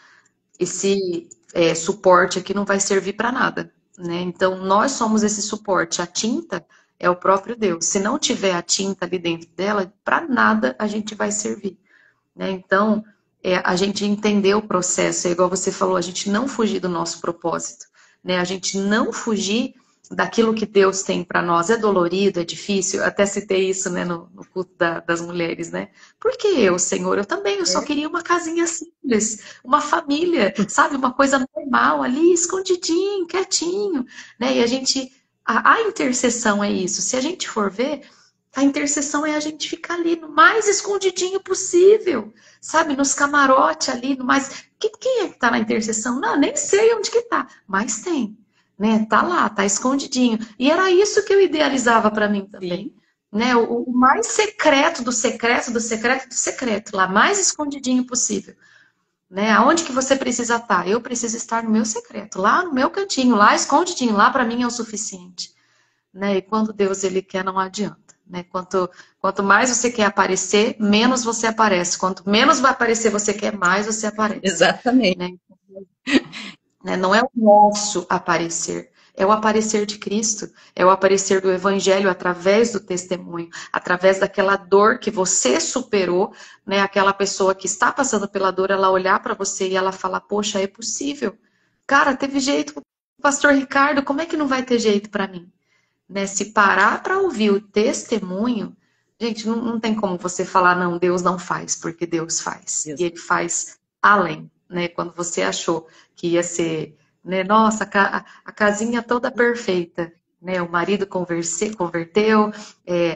[SPEAKER 1] esse suporte aqui não vai servir para nada, né? Então, nós somos esse suporte. A tinta é o próprio Deus. Se não tiver a tinta ali dentro dela, para nada a gente vai servir, né? Então, a gente entender o processo, é igual você falou, a gente não fugir do nosso propósito, né? A gente não fugir daquilo que Deus tem para nós. É dolorido, é difícil. Eu até citei isso, né, no culto das mulheres, né? Porque eu, Senhor, eu também, eu só queria uma casinha simples, uma família, sabe? Uma coisa normal ali, escondidinho, quietinho, né? E a intercessão é isso. Se a gente for ver, a intercessão é a gente ficar ali no mais escondidinho possível, sabe? Nos camarotes ali, no mais... Quem é que tá na intercessão? Não, nem sei onde que tá, mas tem. Né? Tá lá, tá escondidinho. E era isso que eu idealizava para mim também. Né? O mais secreto do secreto do secreto do secreto, lá mais escondidinho possível. Né? Aonde que você precisa estar? Eu preciso estar no meu secreto, lá no meu cantinho, lá escondidinho, lá para mim é o suficiente. Né? E quando Deus ele quer, não adianta. Né? Quanto mais você quer aparecer, menos você aparece. Quanto menos vai aparecer você quer, mais você aparece.
[SPEAKER 2] Exatamente.
[SPEAKER 1] Né? Não é o nosso aparecer, é o aparecer de Cristo, é o aparecer do Evangelho através do testemunho, através daquela dor que você superou, né? Aquela pessoa que está passando pela dor, ela olhar para você e ela falar, poxa, é possível. Cara, teve jeito com o pastor Ricardo, como é que não vai ter jeito para mim? Né? Se parar para ouvir o testemunho, gente, não tem como você falar, não, Deus não faz, porque Deus faz.
[SPEAKER 2] Isso.
[SPEAKER 1] E Ele faz além, né? Quando você achou que ia ser, né? Nossa, a casinha toda perfeita, né? O marido converteu,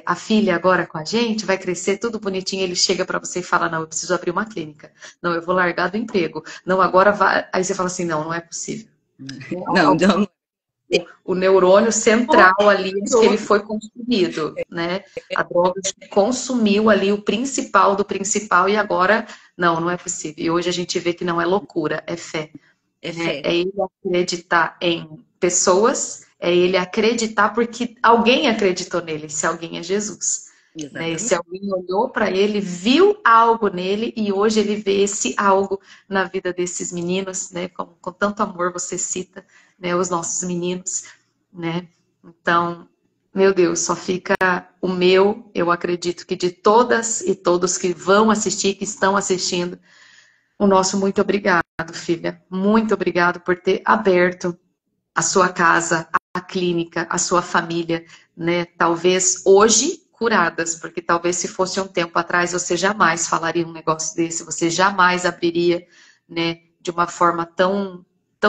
[SPEAKER 1] a filha agora com a gente, vai crescer tudo bonitinho. Ele chega para você e fala, não, eu preciso abrir uma clínica. Não, eu vou largar do emprego. Não, agora vai. Aí você fala assim, não é possível.
[SPEAKER 2] Não.
[SPEAKER 1] O neurônio central ali, que ele foi consumido, né? A droga consumiu ali o principal do principal e agora, não é possível. E hoje a gente vê que não é loucura, é fé. É ele acreditar em pessoas, é ele acreditar porque alguém acreditou nele, se alguém é Jesus. Né? E se alguém olhou para ele, viu algo nele e hoje ele vê esse algo na vida desses meninos, né? Com tanto amor você cita, né? Os nossos meninos, né? Então, meu Deus, só fica o meu, eu acredito que de todas e todos que vão assistir, que estão assistindo, o nosso muito obrigado, filha. Muito obrigado por ter aberto a sua casa, a clínica, a sua família, né? Talvez hoje curadas, porque talvez se fosse um tempo atrás você jamais falaria um negócio desse, você jamais abriria, né? De uma forma tão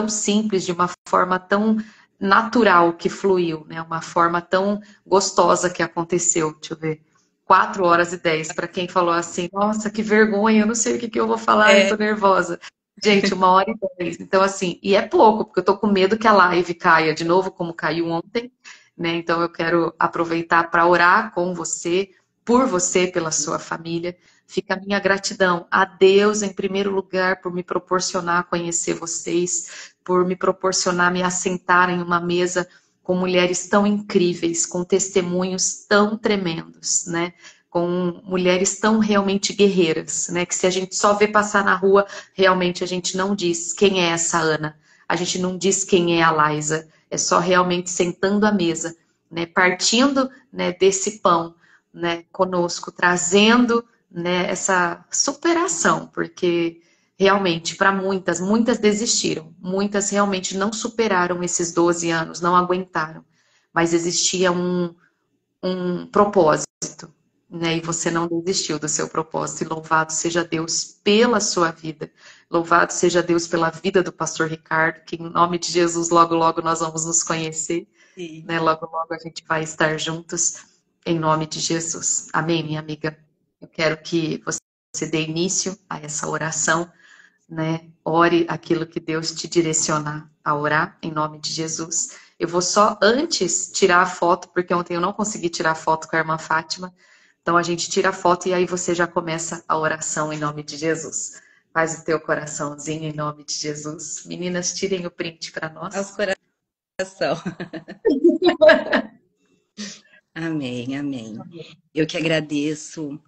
[SPEAKER 1] simples, de uma forma tão natural que fluiu, né? Uma forma tão gostosa que aconteceu. Deixa eu ver. 4h10, para quem falou assim, nossa, que vergonha, eu não sei o que eu vou falar, eu tô nervosa. Gente, 1h10. Então, assim, e é pouco, porque eu tô com medo que a live caia de novo, como caiu ontem, né? Então, eu quero aproveitar para orar com você, por você, pela sua família. Fica a minha gratidão a Deus, em primeiro lugar, por me proporcionar conhecer vocês, por me proporcionar me assentar em uma mesa com mulheres tão incríveis, com testemunhos tão tremendos, né? Com mulheres tão realmente guerreiras, né? Que se a gente só vê passar na rua, realmente a gente não diz quem é essa Ana, a gente não diz quem é a Laisa, é só realmente sentando à mesa, né? Partindo, né, desse pão, né, conosco, trazendo, né, essa superação, porque realmente, para muitas desistiram, muitas realmente não superaram esses 12 anos, não aguentaram. mas existia um propósito, né? E você não desistiu do seu propósito. E louvado seja Deus pela sua vida. Louvado seja Deus pela vida do pastor Ricardo, que em nome de Jesus, logo, logo nós vamos nos conhecer,
[SPEAKER 2] Sim.
[SPEAKER 1] né? Logo, logo a gente vai estar juntos, em nome de Jesus. Amém, minha amiga? Eu quero que você dê início a essa oração, né? Ore aquilo que Deus te direcionar a orar, em nome de Jesus. Eu vou só antes tirar a foto, porque ontem eu não consegui tirar foto com a irmã Fátima. Então a gente tira a foto e aí você já começa a oração em nome de Jesus. Faz o teu coraçãozinho em nome de Jesus. Meninas, tirem o print para nós.
[SPEAKER 2] Aos coração. Amém, amém. Eu que agradeço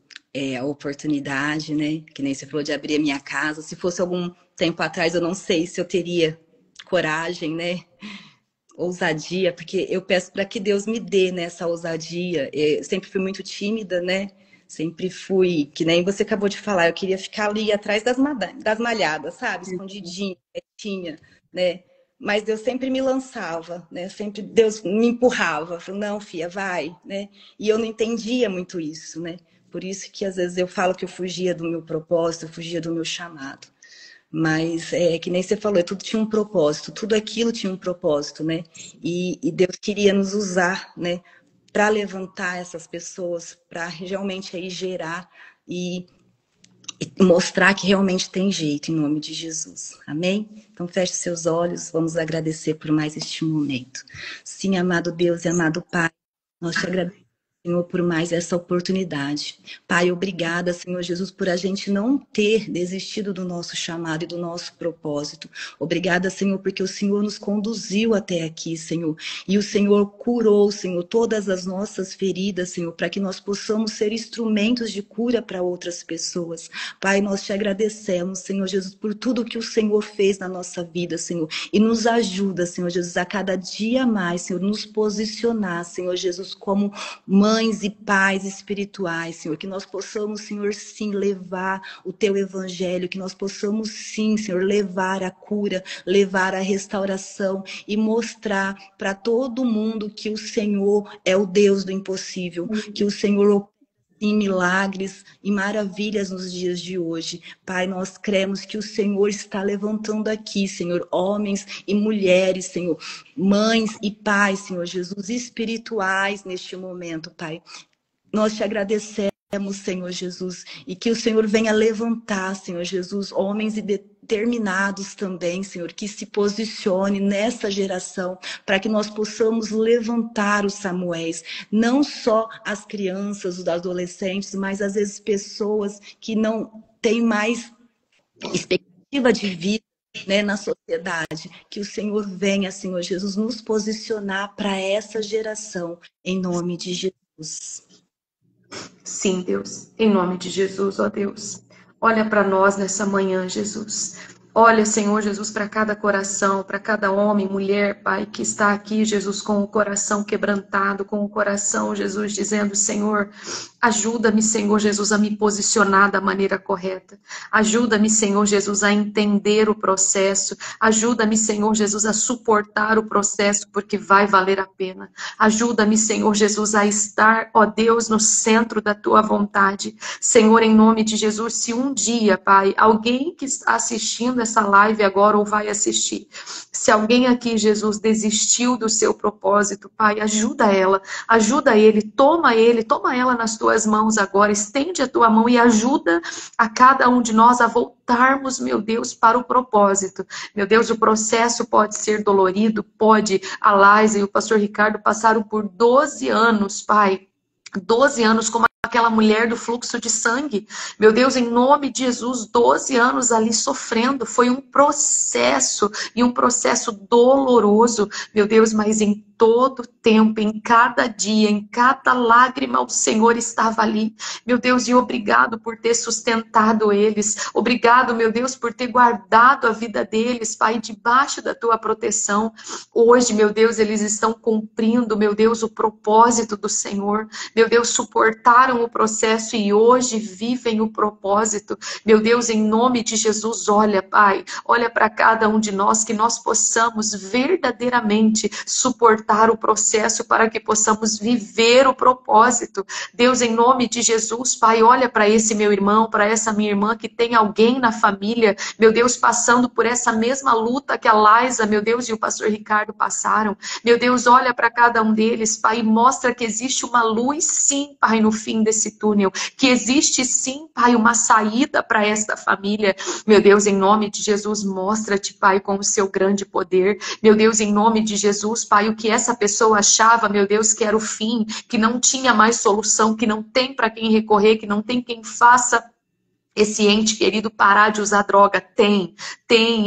[SPEAKER 2] a oportunidade, né? Que nem você falou de abrir a minha casa. Se fosse algum tempo atrás, eu não sei se eu teria coragem, né? Ousadia, porque eu peço para que Deus me dê nessa ousadia. Eu sempre fui muito tímida, né? Sempre fui, que nem você acabou de falar, eu queria ficar ali atrás das malhadas, sabe? Escondidinha, quietinha, né? Mas Deus sempre me lançava, né? Sempre Deus me empurrava, falou, não, filha, vai, né? E eu não entendia muito isso, né? Por isso que às vezes eu falo que eu fugia do meu propósito, eu fugia do meu chamado. Mas que nem você falou, tudo tinha um propósito, tudo aquilo tinha um propósito, né? E Deus queria nos usar, né? Para levantar essas pessoas, para realmente aí gerar e mostrar que realmente tem jeito, em nome de Jesus. Amém? Então feche seus olhos, vamos agradecer por mais este momento. Sim, amado Deus e amado Pai, nós te agradecemos, Senhor, por mais essa oportunidade. Pai, obrigada, Senhor Jesus, por a gente não ter desistido do nosso chamado e do nosso propósito. Obrigada, Senhor, porque o Senhor nos conduziu até aqui, Senhor. E o Senhor curou, Senhor, todas as nossas feridas, Senhor, para que nós possamos ser instrumentos de cura para outras pessoas. Pai, nós te agradecemos, Senhor Jesus, por tudo que o Senhor fez na nossa vida, Senhor. E nos ajuda, Senhor Jesus, a cada dia mais, Senhor, nos posicionar, Senhor Jesus, como mães e pais espirituais, Senhor, que nós possamos, Senhor, sim, levar o teu evangelho, que nós possamos, sim, Senhor, levar a cura, levar a restauração e mostrar para todo mundo que o Senhor é o Deus do impossível, que o Senhor em milagres e maravilhas nos dias de hoje. Pai, nós cremos que o Senhor está levantando aqui, Senhor, homens e mulheres, Senhor, mães e pais, Senhor Jesus, espirituais neste momento, Pai. Nós te agradecemos, Senhor Jesus, e que o Senhor venha levantar, Senhor Jesus, homens e determinados também, Senhor, que se posicione nessa geração, para que nós possamos levantar os Samuéis, não só as crianças, os adolescentes, mas às vezes pessoas que não têm mais expectativa de vida, né, na sociedade. Que o Senhor venha, Senhor Jesus, nos posicionar para essa geração, em nome de Jesus.
[SPEAKER 1] Sim, Deus, em nome de Jesus, ó Deus. Olha para nós nessa manhã, Jesus. Olha, Senhor Jesus, para cada coração, para cada homem, mulher, Pai, que está aqui, Jesus, com o coração quebrantado, com o coração, Jesus, dizendo, Senhor, ajuda-me, Senhor Jesus, a me posicionar da maneira correta. Ajuda-me, Senhor Jesus, a entender o processo. Ajuda-me, Senhor Jesus, a suportar o processo, porque vai valer a pena. Ajuda-me, Senhor Jesus, a estar, ó Deus, no centro da tua vontade. Senhor, em nome de Jesus, se um dia, Pai, alguém que está assistindo essa live agora ou vai assistir, se alguém aqui, Jesus, desistiu do seu propósito, Pai, ajuda ele, toma ela nas tuas mãos agora, estende a tua mão e ajuda a cada um de nós a voltarmos, meu Deus, para o propósito. Meu Deus, o processo pode ser dolorido, pode, a Laisa e o pastor Ricardo passaram por 12 anos, Pai, 12 anos como aquela mulher do fluxo de sangue. Meu Deus, em nome de Jesus, 12 anos ali sofrendo. Foi um processo, e um processo doloroso. Meu Deus, mas em todo tempo, em cada dia, em cada lágrima, o Senhor estava ali. Meu Deus, e obrigado por ter sustentado eles. Obrigado, meu Deus, por ter guardado a vida deles, Pai, debaixo da tua proteção. Hoje, meu Deus, eles estão cumprindo, meu Deus, o propósito do Senhor. Meu Deus, suportaram o processo e hoje vivem o propósito. Meu Deus, em nome de Jesus, olha, Pai, olha para cada um de nós, que nós possamos verdadeiramente suportar sustentar o processo para que possamos viver o propósito. Deus, em nome de Jesus, Pai, olha para esse meu irmão, para essa minha irmã que tem alguém na família, meu Deus, passando por essa mesma luta que a Laisa, meu Deus, e o pastor Ricardo passaram. Meu Deus, olha para cada um deles, Pai, e mostra que existe uma luz, sim, Pai, no fim desse túnel, que existe, sim, Pai, uma saída para esta família. Meu Deus, em nome de Jesus, mostra-te, Pai, com o seu grande poder. Meu Deus, em nome de Jesus, Pai, o que essa pessoa achava, meu Deus, que era o fim, que não tinha mais solução, que não tem para quem recorrer, que não tem quem faça esse ente querido parar de usar droga. Tem,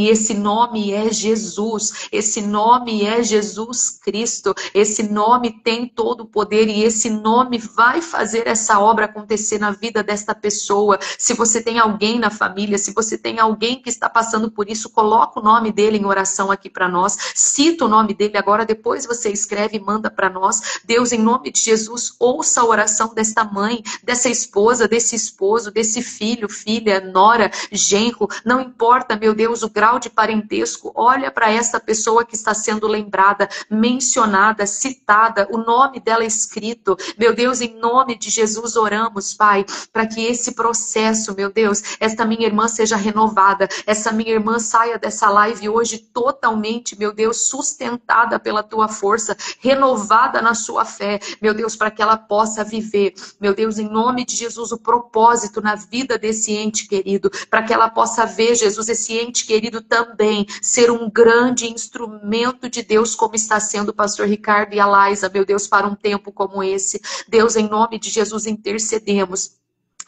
[SPEAKER 1] e esse nome é Jesus, esse nome é Jesus Cristo, esse nome tem todo o poder e esse nome vai fazer essa obra acontecer na vida desta pessoa. Se você tem alguém na família, se você tem alguém que está passando por isso, coloca o nome dele em oração aqui para nós, cita o nome dele agora, depois você escreve e manda para nós. Deus, em nome de Jesus, ouça a oração desta mãe, dessa esposa, desse esposo, desse filho, filha, nora, genro, não importa, meu Deus, o grau de parentesco, olha para essa pessoa que está sendo lembrada, mencionada, citada, o nome dela escrito. Meu Deus, em nome de Jesus oramos, Pai, para que esse processo, meu Deus, esta minha irmã seja renovada, essa minha irmã saia dessa live hoje totalmente, meu Deus, sustentada pela tua força, renovada na sua fé, meu Deus, para que ela possa viver, meu Deus, em nome de Jesus, o propósito na vida desse ente querido, para que ela possa ver, Jesus, esse ente querido também ser um grande instrumento de Deus, como está sendo o pastor Ricardo e a Laisa, meu Deus, para um tempo como esse. Deus, em nome de Jesus, intercedemos,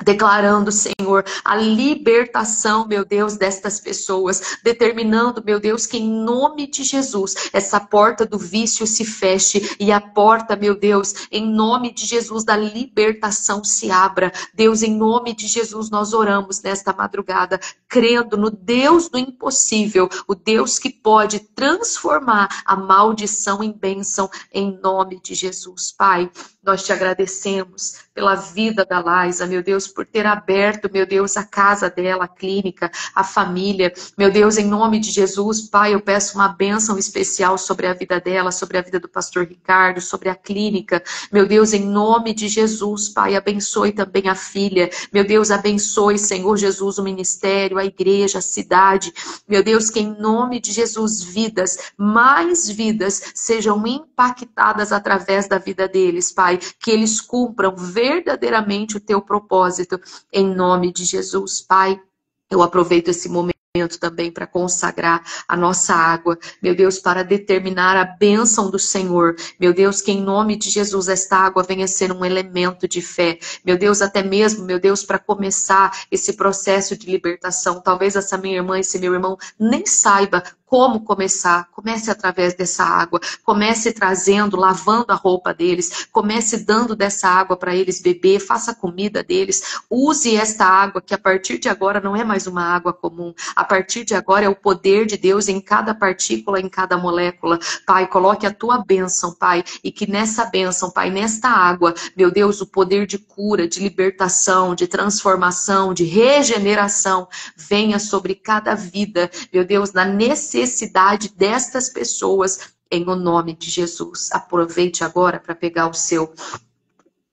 [SPEAKER 1] declarando, Senhor, a libertação, meu Deus, destas pessoas, determinando, meu Deus, que em nome de Jesus, essa porta do vício se feche e a porta, meu Deus, em nome de Jesus, da libertação se abra. Deus, em nome de Jesus, nós oramos nesta madrugada, crendo no Deus do impossível, o Deus que pode transformar a maldição em bênção, em nome de Jesus. Pai, nós te agradecemos pela vida da Laisa, meu Deus, por ter aberto, meu Deus, a casa dela, a clínica, a família. Meu Deus, em nome de Jesus, Pai, eu peço uma bênção especial sobre a vida dela, sobre a vida do pastor Ricardo, sobre a clínica. Meu Deus, em nome de Jesus, Pai, abençoe também a filha. Meu Deus, abençoe, Senhor Jesus, o ministério, a igreja, a cidade. Meu Deus, que em nome de Jesus, vidas, mais vidas, sejam impactadas através da vida deles, Pai. Que eles cumpram verdadeiramente o teu propósito, em nome de Jesus, Pai. Eu aproveito esse momento também para consagrar a nossa água, meu Deus, para determinar a bênção do Senhor, meu Deus, que em nome de Jesus esta água venha ser um elemento de fé, meu Deus, até mesmo, meu Deus, para começar esse processo de libertação. Talvez essa minha irmã, esse meu irmão nem saiba como começar. Comece através dessa água, comece trazendo, lavando a roupa deles, comece dando dessa água para eles beber, faça a comida deles, use esta água que a partir de agora não é mais uma água comum, a partir de agora é o poder de Deus em cada partícula, em cada molécula. Pai, coloque a tua bênção, Pai, e que nessa bênção, Pai, nesta água, meu Deus, o poder de cura, de libertação, de transformação, de regeneração venha sobre cada vida, meu Deus, na necessidade destas pessoas, em o nome de Jesus. Aproveite agora para pegar o seu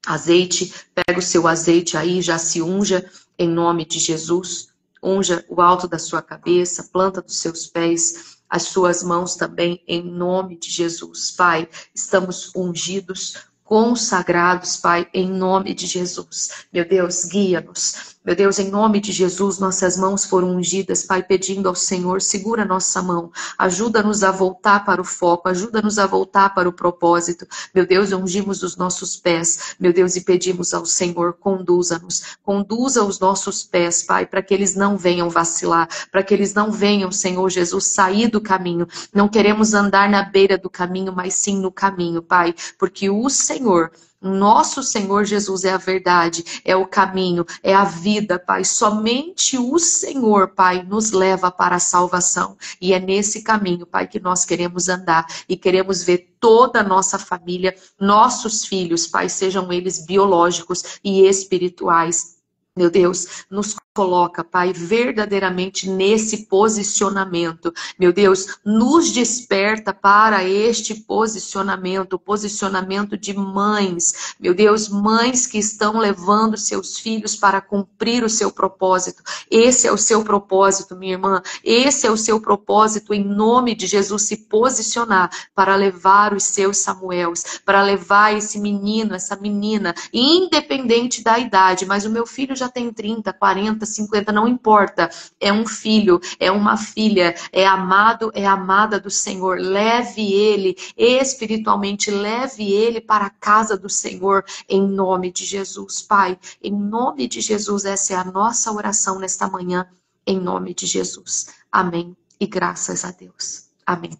[SPEAKER 1] azeite, pega o seu azeite aí, já se unja em nome de Jesus, unja o alto da sua cabeça, planta dos seus pés, as suas mãos também, em nome de Jesus. Pai, estamos ungidos, consagrados, Pai, em nome de Jesus. Meu Deus, guia-nos. Meu Deus, em nome de Jesus, nossas mãos foram ungidas, Pai, pedindo ao Senhor, segura nossa mão, ajuda-nos a voltar para o foco, ajuda-nos a voltar para o propósito. Meu Deus, ungimos os nossos pés, meu Deus, e pedimos ao Senhor, conduza-nos, conduza os nossos pés, Pai, para que eles não venham vacilar, para que eles não venham, Senhor Jesus, sair do caminho. Não queremos andar na beira do caminho, mas sim no caminho, Pai, porque o Senhor, nosso Senhor Jesus é a verdade, é o caminho, é a vida, Pai. Somente o Senhor, Pai, nos leva para a salvação. E é nesse caminho, Pai, que nós queremos andar e queremos ver toda a nossa família, nossos filhos, Pai, sejam eles biológicos e espirituais. Meu Deus, nos coloca, Pai, verdadeiramente nesse posicionamento. Meu Deus, nos desperta para este posicionamento, o posicionamento de mães. Meu Deus, mães que estão levando seus filhos para cumprir o seu propósito. Esse é o seu propósito, minha irmã. Esse é o seu propósito, em nome de Jesus, se posicionar para levar os seus Samuels, para levar esse menino, essa menina, independente da idade. Mas o meu filho já tem 30, 40, 50, não importa. É um filho, é uma filha, é amado, é amada do Senhor. Leve ele espiritualmente, leve ele para a casa do Senhor, em nome de Jesus. Pai, em nome de Jesus, essa é a nossa oração nesta manhã, em nome de Jesus. Amém. E graças a Deus. Amém.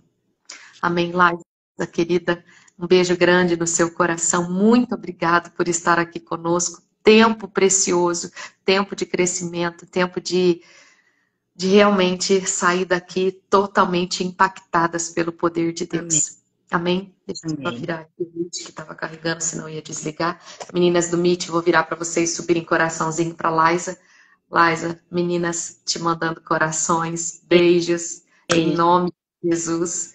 [SPEAKER 1] Amém, Laisa, querida. Um beijo grande no seu coração. Muito obrigado por estar aqui conosco. Tempo precioso, tempo de crescimento, tempo de realmente sair daqui totalmente impactadas pelo poder de Deus. Amém? Deixa eu virar aqui o Meet que estava carregando, senão ia desligar. Meninas do Meet, vou virar para vocês subirem coraçãozinho para Laisa. Laisa, meninas te mandando corações, beijos, em nome de Jesus.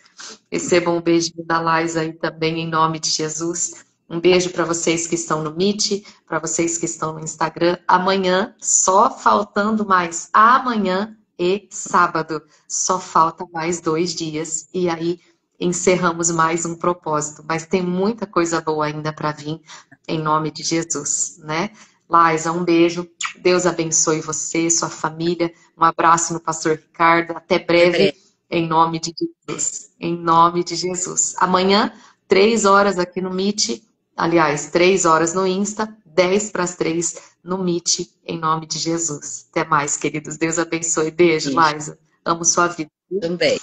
[SPEAKER 1] Recebam um beijinho da Laisa aí também, em nome de Jesus. Um beijo para vocês que estão no Meet, para vocês que estão no Instagram. Amanhã, só faltando mais amanhã e sábado. Só falta mais 2 dias. E aí encerramos mais um propósito. Mas tem muita coisa boa ainda para vir, em nome de Jesus, né? Laisa, um beijo. Deus abençoe você, sua família. Um abraço no pastor Ricardo. Até breve, em nome de Jesus. Em nome de Jesus. Amanhã, 3 horas aqui no Meet. Aliás, 3 horas no Insta, 10 para as 3 no Meet, em nome de Jesus. Até mais, queridos. Deus abençoe. Beijo, Laisa. Amo sua vida.
[SPEAKER 2] Também.